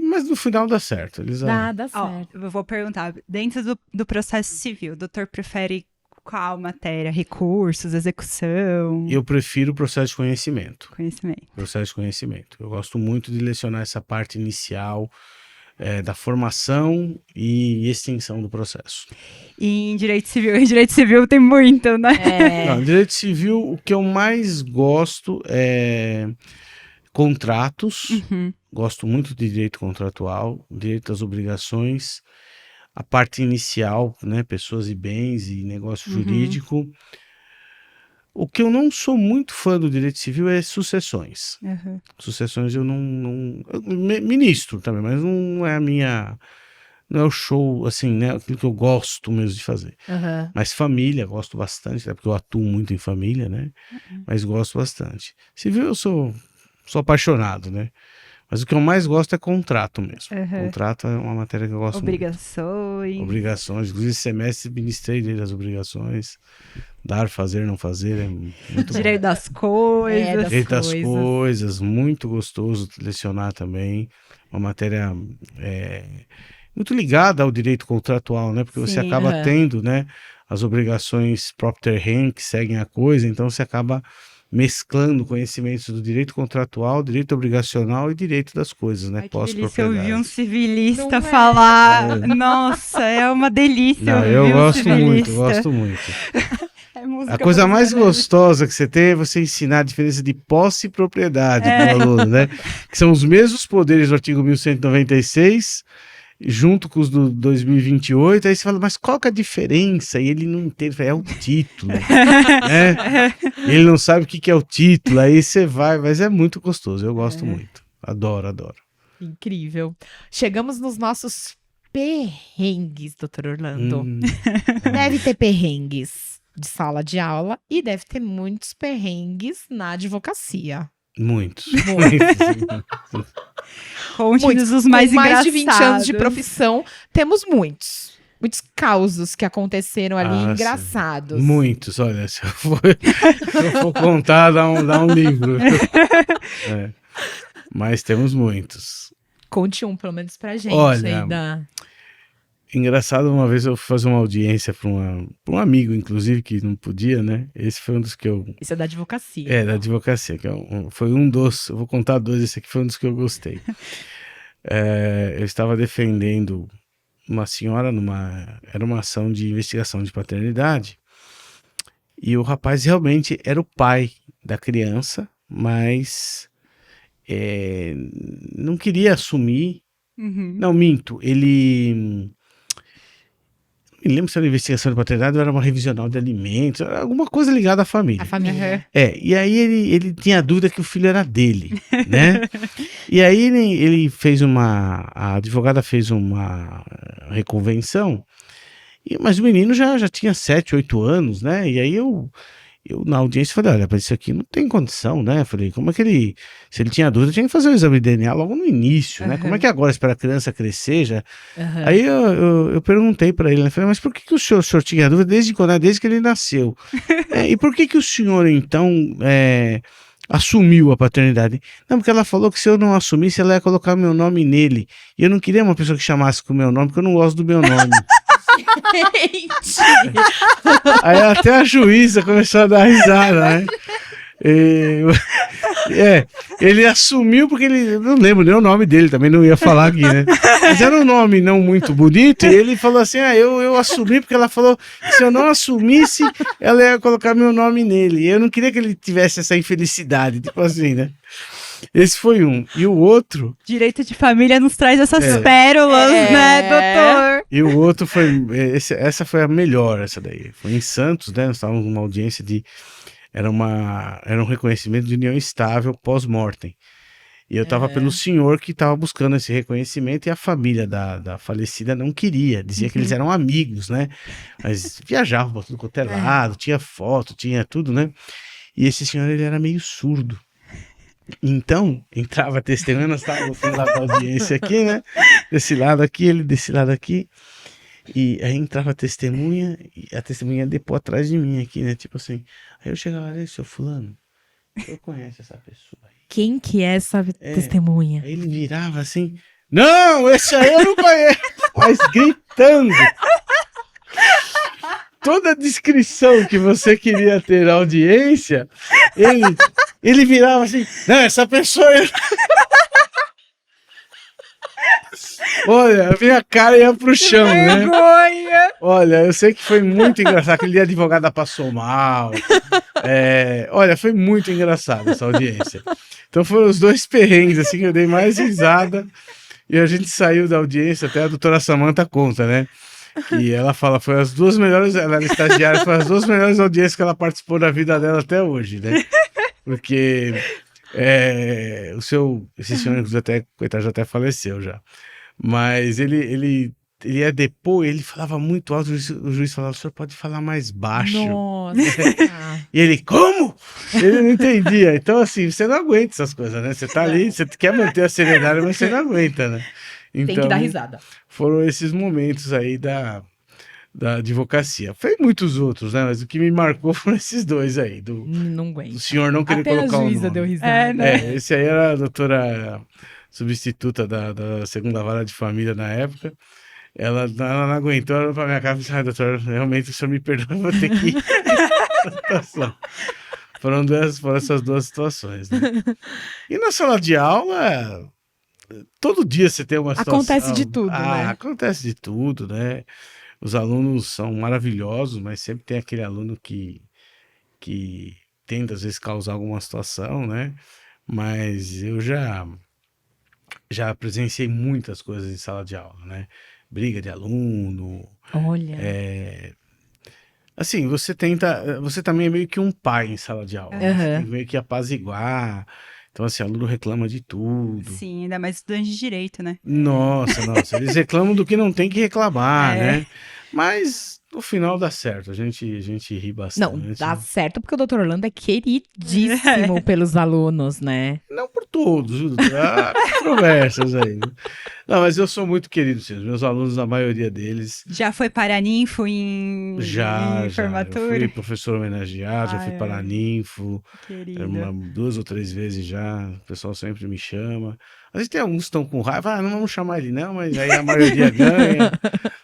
Mas no final dá certo. Dá Ó, certo. eu vou perguntar, dentro do processo civil, o doutor prefere qual matéria? Recursos, execução? Eu prefiro o processo de conhecimento. Conhecimento. Processo de conhecimento. Eu gosto muito de lecionar essa parte inicial da formação e extensão do processo. E em direito civil tem muito, né? Não, direito civil, o que eu mais gosto é contratos. Uhum. Gosto muito de direito contratual, direito às obrigações, a parte inicial, né, pessoas e bens e negócio jurídico. O que eu não sou muito fã do direito civil é sucessões. Uhum. Sucessões eu eu ministro também, mas não é a minha... Não é o show, assim, né? Aquilo que eu gosto mesmo de fazer. Uhum. Mas família, gosto bastante, até porque eu atuo muito em família, né? Mas gosto bastante. Civil eu sou apaixonado, né? Mas o que eu mais gosto é contrato mesmo. Uhum. Contrato é uma matéria que eu gosto Obrigações. muito. Obrigações. Inclusive, esse semestre ministrei dele as obrigações. Dar, fazer, não fazer é muito Direito das coisas. É, das Direito das coisas. coisas, muito gostoso de lecionar também. Uma matéria muito ligada ao direito contratual, né? Porque você Sim, acaba aham. tendo, né, as obrigações propter rem que seguem a coisa, então você acaba mesclando conhecimentos do direito contratual, direito obrigacional e direito das coisas, né? Ai, que delícia ouvir um Pós-propriedade. civilista Não é? falar. Nossa, é uma delícia Não, ouvir eu um gosto civilista. muito, gosto muito. É música A coisa mais brasileira. gostosa que você tem é você ensinar a diferença de posse e propriedade para o aluno, né? Que são os mesmos poderes do artigo 1196, junto com os do 2028. Aí você fala, mas qual que é a diferença? E ele não entende, é o título, né? Ele não sabe o que é o título, aí você vai, mas é muito gostoso, eu gosto muito. Adoro. Incrível. Chegamos nos nossos perrengues, doutor Orlando. Deve ter perrengues de sala de aula e deve ter muitos perrengues na advocacia. Muitos. Conte-nos os mais Com mais engraçados. de 20 anos de profissão, temos muitos. Muitos causos que aconteceram ali, Ah, sim. engraçados. Muitos, olha, se eu for contar, dá um livro. Mas temos muitos. Conte um, pelo menos pra gente. Olha, aí da... Engraçado, uma vez eu fui fazer uma audiência para um amigo, inclusive, que não podia, né? Esse foi um dos que eu... Isso é da advocacia. da advocacia, que foi um dos... Eu vou contar dois, esse aqui foi um dos que eu gostei. Eu estava defendendo uma senhora era uma ação de investigação de paternidade, E o rapaz realmente era o pai da criança, mas não queria assumir. Uhum. Não, minto. Ele... Me lembro se era uma investigação de paternidade ou era uma revisional de alimentos, alguma coisa ligada à família. A família. E aí ele tinha dúvida que o filho era dele, né? E aí ele fez a advogada fez uma reconvenção, mas o menino já tinha 7, 8 anos, né? E aí eu na audiência falei, olha, mas isso aqui não tem condição, né? Falei, como é que se ele tinha dúvida, tinha que fazer o exame de DNA logo no início, né? Como é que agora, espera a criança crescer já? Aí eu perguntei para ele, né? Falei, mas por que o senhor tinha dúvida desde quando? Desde que ele nasceu. E por que o senhor, então, assumiu a paternidade? Não, porque ela falou que se eu não assumisse, ela ia colocar meu nome nele. E eu não queria uma pessoa que chamasse com o meu nome, porque eu não gosto do meu nome. Aí até a juíza começou a dar risada, né? Ele assumiu porque ele... Não lembro nem o nome dele, também não ia falar aqui, né? Mas era um nome não muito bonito, e ele falou assim, eu assumi porque ela falou que se eu não assumisse, ela ia colocar meu nome nele. E eu não queria que ele tivesse essa infelicidade, tipo assim, né? Esse foi um. E o outro... Direito de família nos traz essas pérolas, né, doutor? E o outro foi... Essa foi a melhor, essa daí. Foi em Santos, né? Nós estávamos numa audiência de... Era um reconhecimento de união estável pós-mortem. E eu estava pelo senhor que estava buscando esse reconhecimento e a família da falecida não queria. Dizia que eles eram amigos, né? Mas viajavam para tudo quanto é lado, tinha foto, tinha tudo, né? E esse senhor, ele era meio surdo. Então, entrava testemunha, nós estávamos lá para a audiência aqui, né? Desse lado aqui, ele desse lado aqui. E aí entrava a testemunha, e a testemunha ia depor atrás de mim aqui, né? Tipo assim. Aí eu chegava ali, seu fulano, eu conheço essa pessoa aí. Quem que é essa testemunha? Aí ele virava assim, não, esse aí eu não conheço. Mas gritando. Toda a descrição que você queria ter na audiência, ele virava assim, não, essa pessoa... Olha, a minha cara ia pro chão, né? Vergonha! Olha, eu sei que foi muito engraçado. Aquele dia a advogada passou mal. Olha, foi muito engraçado essa audiência. Então foram os dois perrengues, assim, que eu dei mais risada. E a gente saiu da audiência, até a doutora Samantha conta, né? Que ela fala, foi as duas melhores, ela era estagiária, foi as duas melhores audiências que ela participou da vida dela até hoje, né? Porque esse senhor, inclusive, coitado, já até faleceu já. Mas ele ia depor, ele falava muito alto, o juiz falava, o senhor pode falar mais baixo. Nossa. E ele, como? Ele não entendia. Então, assim, você não aguenta essas coisas, né? Você tá ali, você quer manter a seriedade, mas você não aguenta, né? Então, Tem que dar risada. Foram esses momentos aí da advocacia. Foi muitos outros, né? Mas o que me marcou foram esses dois aí. Não aguento. Do senhor não querer Até colocar a o juíza nome. deu risada. Esse aí era a doutora substituta da segunda vara de família na época. Ela não aguentou, ela pra minha cara e disse, doutor, realmente o senhor me perdoa, eu vou ter que ir. Foram essas duas situações, né? E na sala de aula, todo dia você tem uma situação. Acontece de tudo, né? Acontece de tudo, né? Os alunos são maravilhosos, mas sempre tem aquele aluno que tenta, às vezes, causar alguma situação, né? Mas eu já presenciei muitas coisas em sala de aula, né? Briga de aluno. Olha. Assim, você também é meio que um pai em sala de aula. Né? Você tem que meio que apaziguar. Então, assim, aluno reclama de tudo. Sim, ainda mais estudante de direito, né? Nossa, eles reclamam do que não tem que reclamar, né? Mas no final dá certo, a gente ri bastante. Não, dá certo porque o Dr. Orlando é queridíssimo pelos alunos, né? Não por todos, viu? Há controvérsias aí. Não, mas eu sou muito querido, sim. Os meus alunos, a maioria deles... Já foi paraninfo em formatura? Eu fui professor homenageado, já fui paraninfo. Querido. 2 ou 3 vezes já, o pessoal sempre me chama. Às vezes tem alguns que estão com raiva, não vamos chamar ele não, mas aí a maioria ganha,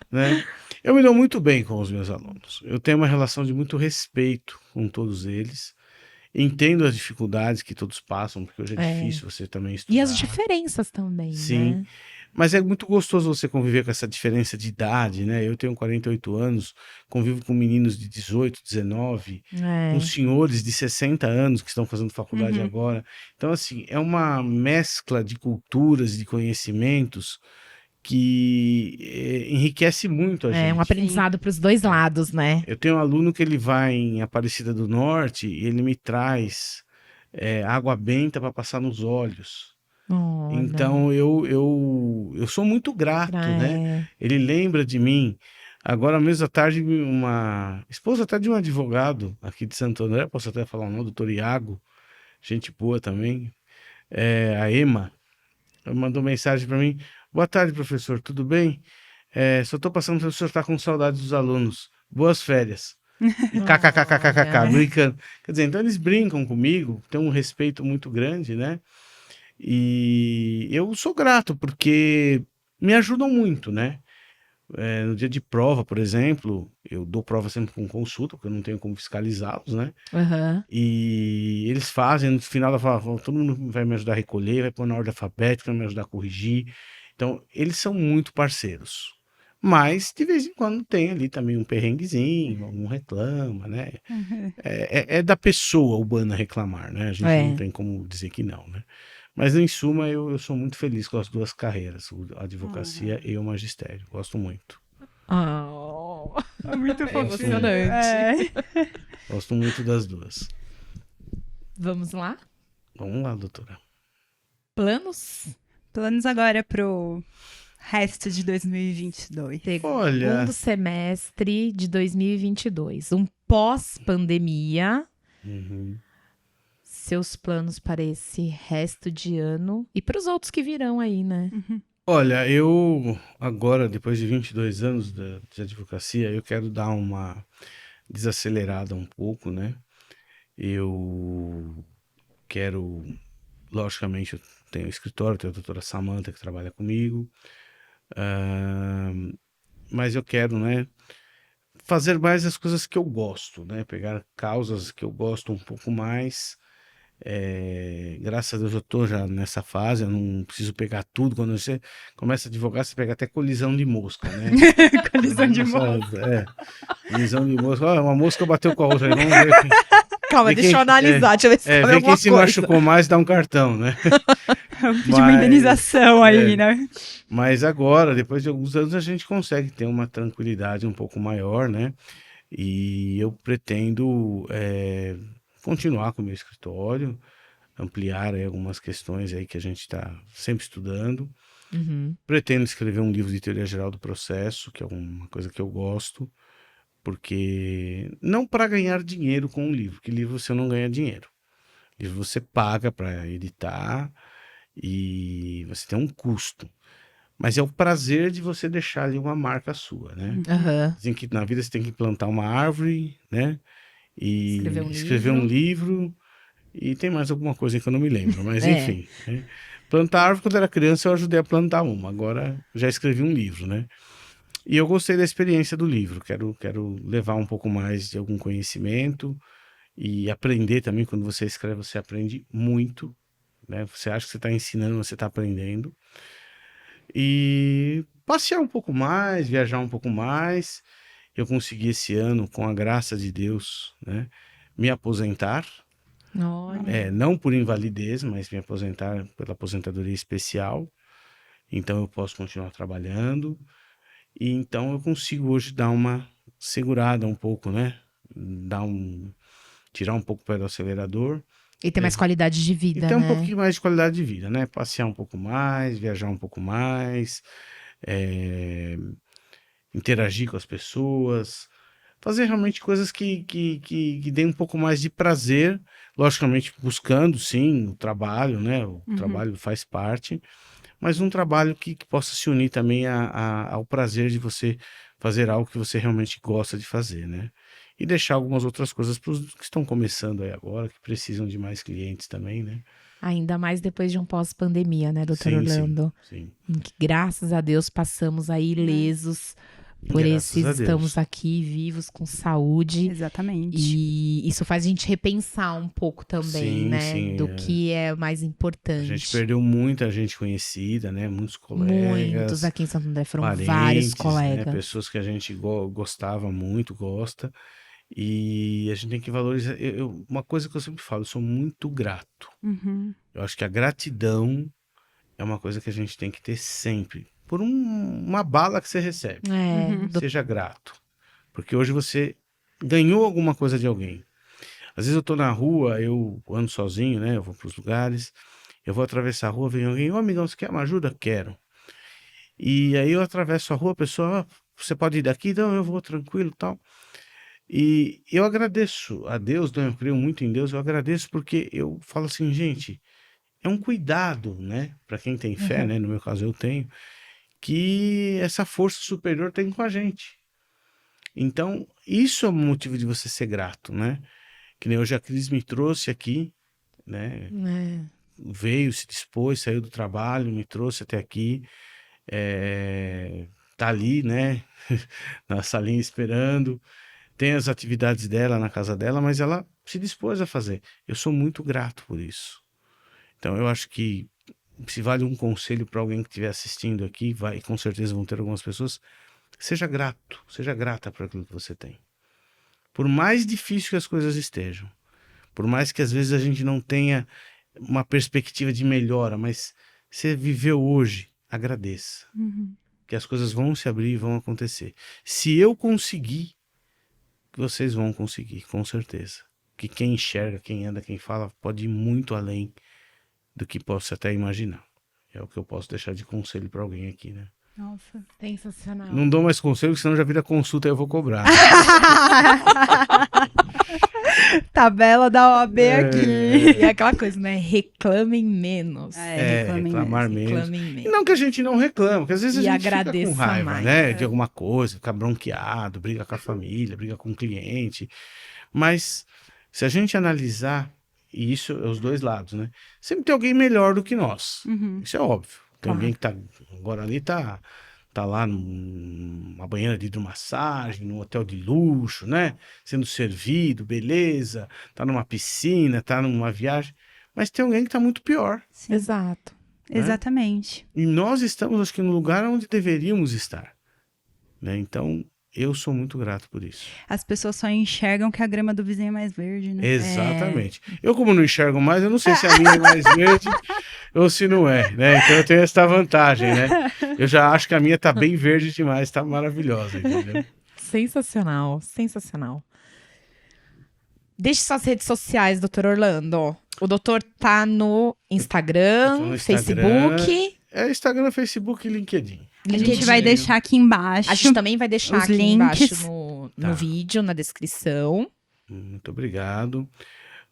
né? Eu me dou muito bem com os meus alunos. Eu tenho uma relação de muito respeito com todos eles. Entendo as dificuldades que todos passam, porque hoje é difícil você também estudar. E as diferenças também, Sim. né? Mas é muito gostoso você conviver com essa diferença de idade, né? Eu tenho 48 anos, convivo com meninos de 18, 19, com senhores de 60 anos que estão fazendo faculdade agora. Então, assim, é uma mescla de culturas, de conhecimentos que enriquece muito a gente. É um aprendizado para os dois lados, né? Eu tenho um aluno que ele vai em Aparecida do Norte e ele me traz água benta para passar nos olhos. Olha. Então eu sou muito grato, né? Ele lembra de mim. Agora mesmo à tarde, uma esposa até de um advogado aqui de Santo André, posso até falar o nome, doutor Iago, gente boa também, a Ema, mandou mensagem para mim: boa tarde, professor, tudo bem? Só estou passando para o senhor estar com saudade dos alunos. Boas férias. E kkkkkk, brincando. Quer dizer, então eles brincam comigo, tem um respeito muito grande, né? E eu sou grato, porque me ajudam muito, né? No dia de prova, por exemplo, eu dou prova sempre com consulta, porque eu não tenho como fiscalizá-los, né? Uhum. E eles fazem, no final da prova, todo mundo vai me ajudar a recolher, vai pôr na ordem alfabética, vai me ajudar a corrigir. Então, eles são muito parceiros. Mas, de vez em quando, tem ali também um perrenguezinho, um reclama, né? É da pessoa urbana reclamar, né? A gente não tem como dizer que não, né? Mas, em suma, eu sou muito feliz com as duas carreiras, a advocacia e o magistério. Gosto muito. É muito emocionante. Gosto muito das duas. Vamos lá? Vamos lá, doutora. Planos? Planos agora pro resto de 2022. Segundo semestre de 2022. Um pós-pandemia. Seus planos para esse resto de ano e para os outros que virão aí, né? Olha, eu agora, depois de 22 anos de advocacia, eu quero dar uma desacelerada um pouco, né? Eu quero, logicamente, eu tenho um escritório, tenho a doutora Samantha que trabalha comigo, mas eu quero, né, fazer mais as coisas que eu gosto, né? Pegar causas que eu gosto um pouco mais. Graças a Deus eu tô já nessa fase, eu não preciso pegar tudo. Quando você começa a advogar, você pega até colisão de mosca, né? Colisão de mosca. Colisão de mosca. Olha, uma mosca bateu com a outra, vamos ver. Calma, deixa eu analisar, deixa eu ver se cabe vê alguma quem se coisa. machucou mais, dá um cartão, né? Pedir uma indenização aí, né? Mas agora, depois de alguns anos, a gente consegue ter uma tranquilidade um pouco maior, né? E eu pretendo continuar com o meu escritório, ampliar aí algumas questões aí que a gente está sempre estudando. Pretendo escrever um livro de teoria geral do processo, que é uma coisa que eu gosto, porque não para ganhar dinheiro com um livro, que livro você não ganha dinheiro. Livro você paga para editar e você tem um custo. Mas é o prazer de você deixar ali uma marca sua, né? Dizem que na vida você tem que plantar uma árvore, né? E escrever um livro, e tem mais alguma coisa que eu não me lembro, mas enfim. Né? Plantar árvore, quando era criança, eu ajudei a plantar uma, agora já escrevi um livro, né? E eu gostei da experiência do livro, quero levar um pouco mais de algum conhecimento e aprender também. Quando você escreve, você aprende muito, né? Você acha que você está ensinando, você está aprendendo. E passear um pouco mais, viajar um pouco mais. Eu consegui esse ano, com a graça de Deus, né, me aposentar. Não por invalidez, mas me aposentar pela aposentadoria especial. Então eu posso continuar trabalhando. E então eu consigo hoje dar uma segurada um pouco, né? Tirar um pouco o pé do acelerador. E ter mais qualidade de vida, e ter um né? pouquinho mais de qualidade de vida, né? Passear um pouco mais, viajar um pouco mais, interagir com as pessoas, fazer realmente coisas que deem um pouco mais de prazer, logicamente buscando, sim, o trabalho, né? O trabalho faz parte, mas um trabalho que possa se unir também ao prazer de você fazer algo que você realmente gosta de fazer, né? E deixar algumas outras coisas para os que estão começando aí agora, que precisam de mais clientes também, né? Ainda mais depois de um pós-pandemia, né, doutor Orlando? Sim. Em que, graças a Deus, passamos aí ilesos, por Graças esses a Deus. estamos aqui vivos, com saúde. Exatamente. E isso faz a gente repensar um pouco também, Sim, né? sim, Do que é mais A importante. gente perdeu muita gente conhecida, né? Muitos Muitos colegas, aqui em Santo André foram vários parentes, né? colegas. Pessoas que a gente gostava muito, gosta. E a gente tem que valorizar. Uma coisa que eu sempre falo, eu sou muito grato. Uhum. Eu acho que a gratidão é uma coisa que a gente tem que ter sempre. Por uma bala que você recebe. Uhum. Seja grato. Porque hoje você ganhou alguma coisa de alguém. Às vezes eu tô na rua, eu ando sozinho, né? Eu vou pros lugares, eu vou atravessar a rua, vem alguém, ô amigão, você quer uma ajuda? Quero. E aí eu atravesso a rua, a pessoa, você pode ir daqui? Não, eu vou tranquilo e tal. E eu agradeço a Deus, né? Eu creio muito em Deus, eu agradeço porque eu falo assim, gente, é um cuidado, né? Para quem tem fé, né? No meu caso eu tenho, que essa força superior tem com a gente. Então, isso é um motivo de você ser grato, né? Que nem hoje a Cris me trouxe aqui, né? Veio, se dispôs, saiu do trabalho, me trouxe até aqui. Tá ali, né? Na salinha esperando. Tem as atividades dela na casa dela, mas ela se dispôs a fazer. Eu sou muito grato por isso. Então, eu acho que se vale um conselho para alguém que estiver assistindo aqui, vai, com certeza vão ter algumas pessoas, seja grato, seja grata por aquilo que você tem. Por mais difícil que as coisas estejam, por mais que às vezes a gente não tenha uma perspectiva de melhora, mas você viveu hoje, agradeça. Uhum. Que as coisas vão se abrir e vão acontecer. Se eu conseguir, vocês vão conseguir, com certeza. Que quem enxerga, quem anda, quem fala, pode ir muito além do que possa até imaginar. É o que eu posso deixar de conselho para alguém aqui, né? Nossa. Sensacional. Não dou mais conselho, senão já vira consulta e eu vou cobrar. Tabela da OAB aqui. E é aquela coisa, né? Reclamem menos. Reclamar menos. Reclamem E menos. não que a gente não reclama, porque às vezes E a gente fica com agradeça raiva, mais. né? De alguma coisa, fica bronqueado, briga com a família, briga com o cliente. Mas se a gente analisar, e isso é os dois lados, né? Sempre tem alguém melhor do que nós. Uhum. Isso é óbvio. Tem Claro. alguém que tá agora ali, tá lá numa banheira de hidromassagem, num hotel de luxo, né? Sendo servido, beleza. Tá numa piscina, tá numa viagem. Mas tem alguém que tá muito pior. Sim. Exato. Exatamente. E nós estamos, acho que, no lugar onde deveríamos estar. Né? Então, eu sou muito grato por isso. As pessoas só enxergam que a grama do vizinho é mais verde, né? Exatamente. Eu, como não enxergo mais, eu não sei se a minha é mais verde ou se não é, né? Então eu tenho essa vantagem, né? Eu já acho que a minha tá bem verde demais, tá maravilhosa, entendeu? Sensacional, sensacional. Deixe suas redes sociais, doutor Orlando. O doutor tá no Instagram, Eu tô no Instagram. Facebook. É Instagram, Facebook e LinkedIn. A gente LinkedIn. vai deixar aqui embaixo. A gente também vai deixar os aqui links. embaixo no Tá. vídeo, na descrição. Muito obrigado.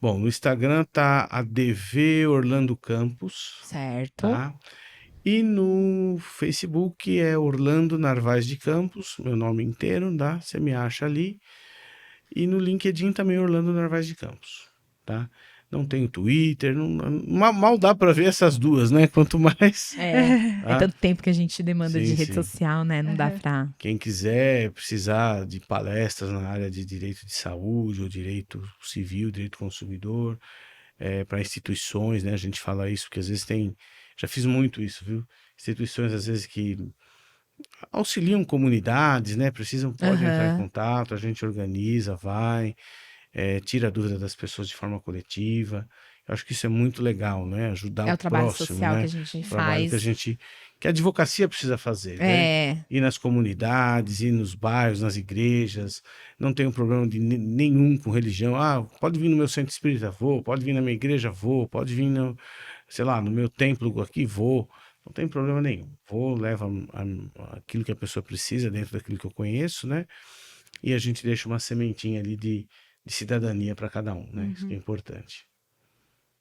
Bom, no Instagram tá ADV Orlando Campos, Certo. tá? E no Facebook é Orlando Narvaez de Campos, meu nome inteiro, tá? Você me acha ali. E no LinkedIn também Orlando Narvaez de Campos, tá? Não tenho Twitter, mal dá para ver essas duas, né? Quanto mais... É tá? tanto tempo que a gente demanda Sim, de rede sim. social, né? Não dá pra... Quem quiser precisar de palestras na área de direito de saúde, ou direito civil, direito consumidor, para instituições, né? A gente fala isso porque às vezes tem... Já fiz muito isso, viu? Instituições, às vezes, que auxiliam comunidades, né? Pode entrar em contato, a gente organiza, vai, tira a dúvida das pessoas de forma coletiva. Eu acho que isso é muito legal, né? Ajudar É o o trabalho próximo, social né? que a gente Trabalho faz. que a advocacia precisa fazer, né? Ir nas comunidades, ir nos bairros, nas igrejas. Não tenho problema nenhum com religião. Ah, pode vir no meu centro espírita, vou. Pode vir na minha igreja, vou. Pode vir no, sei lá, no meu templo aqui, vou. Não tem problema nenhum. Vou, levo aquilo que a pessoa precisa dentro daquilo que eu conheço, né? E a gente deixa uma sementinha ali de cidadania para cada um, né? Isso que é importante.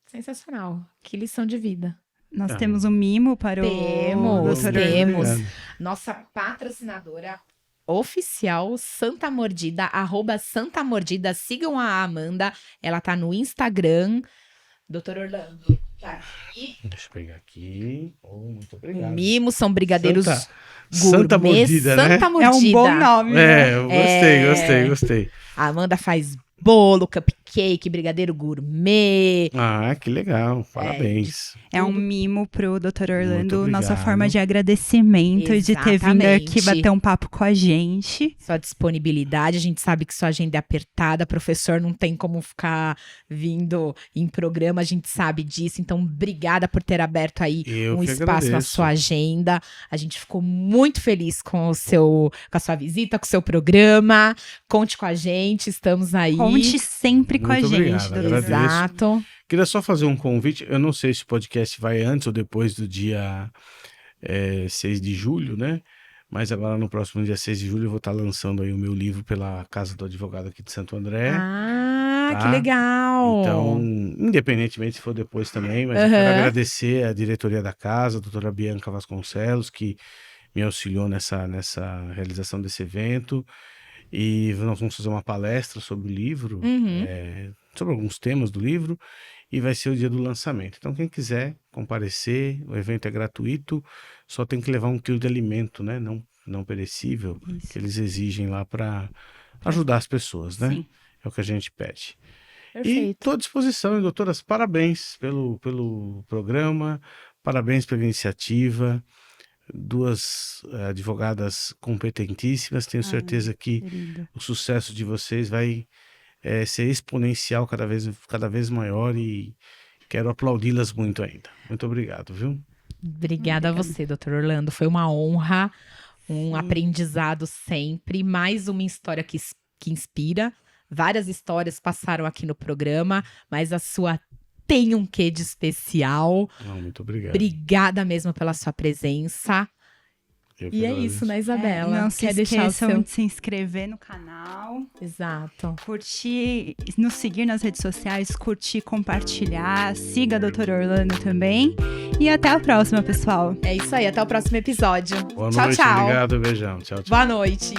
Sensacional. Que lição de vida. Nós temos um mimo para Temos, o Dr. temos. Orlando. Nossa patrocinadora oficial, Santa Mordida, @Santa Mordida. Sigam a Amanda. Ela tá no Instagram. Doutor Orlando, tá aqui. Deixa eu pegar aqui. Muito O obrigado. mimo são brigadeiros Santa gourmet, mordida, né? Santa mordida. É um bom nome, né? Eu gostei. A Amanda faz bolo, cupcake, brigadeiro gourmet. Ah, que legal. Parabéns. É um mimo pro Dr. Orlando, Muito nossa obrigado. forma de agradecimento de ter vindo aqui Exatamente. bater um papo com a gente. Sua disponibilidade, a gente sabe que sua agenda é apertada, professor não tem como ficar vindo em programa, a gente sabe disso, então obrigada por ter aberto aí Eu um que espaço na agradeço. sua agenda. A gente ficou muito feliz com a sua visita, com o seu programa. Conte com a gente, estamos aí. Conte sempre com a Muito gente, obrigado, Dr. agradeço. Exato. Queria só fazer um convite. Eu não sei se o podcast vai antes ou depois do dia 6 de julho, né? Mas agora no próximo dia 6 de julho eu vou estar lançando aí o meu livro pela Casa do Advogado aqui de Santo André. Ah, tá? que legal. Então, independentemente se for depois também, mas eu quero agradecer a diretoria da casa, a doutora Bianca Vasconcelos, que me auxiliou nessa realização desse evento. E nós vamos fazer uma palestra sobre o livro, sobre alguns temas do livro, e vai ser o dia do lançamento. Então, quem quiser comparecer, o evento é gratuito, só tem que levar 1 quilo de alimento, né? Não perecível, Isso. que eles exigem lá para ajudar as pessoas, né? Sim. É o que a gente pede. E Perfeito. estou à disposição, hein, doutoras? Parabéns pelo programa, parabéns pela iniciativa. 2 advogadas competentíssimas. Tenho certeza que Querido. o sucesso de vocês vai ser exponencial, cada vez maior, e quero aplaudi-las muito ainda. Muito obrigado, viu? Obrigada a você, doutor Orlando. Foi uma honra, um aprendizado sempre. Mais uma história que inspira. Várias histórias passaram aqui no programa, mas a sua tem um quê de especial. Muito obrigado. Obrigada mesmo pela sua presença. Eu que E é agradeço. isso, né, Isabela? Não se Quer deixar o esqueçam seu... de se inscrever no canal, Exato. curtir, nos seguir nas redes sociais, curtir, compartilhar, siga a Dr. Orlando também. E até a próxima, pessoal. É isso aí, até o próximo episódio. Boa Tchau, noite, tchau. obrigado, beijão. Tchau, tchau. Boa noite.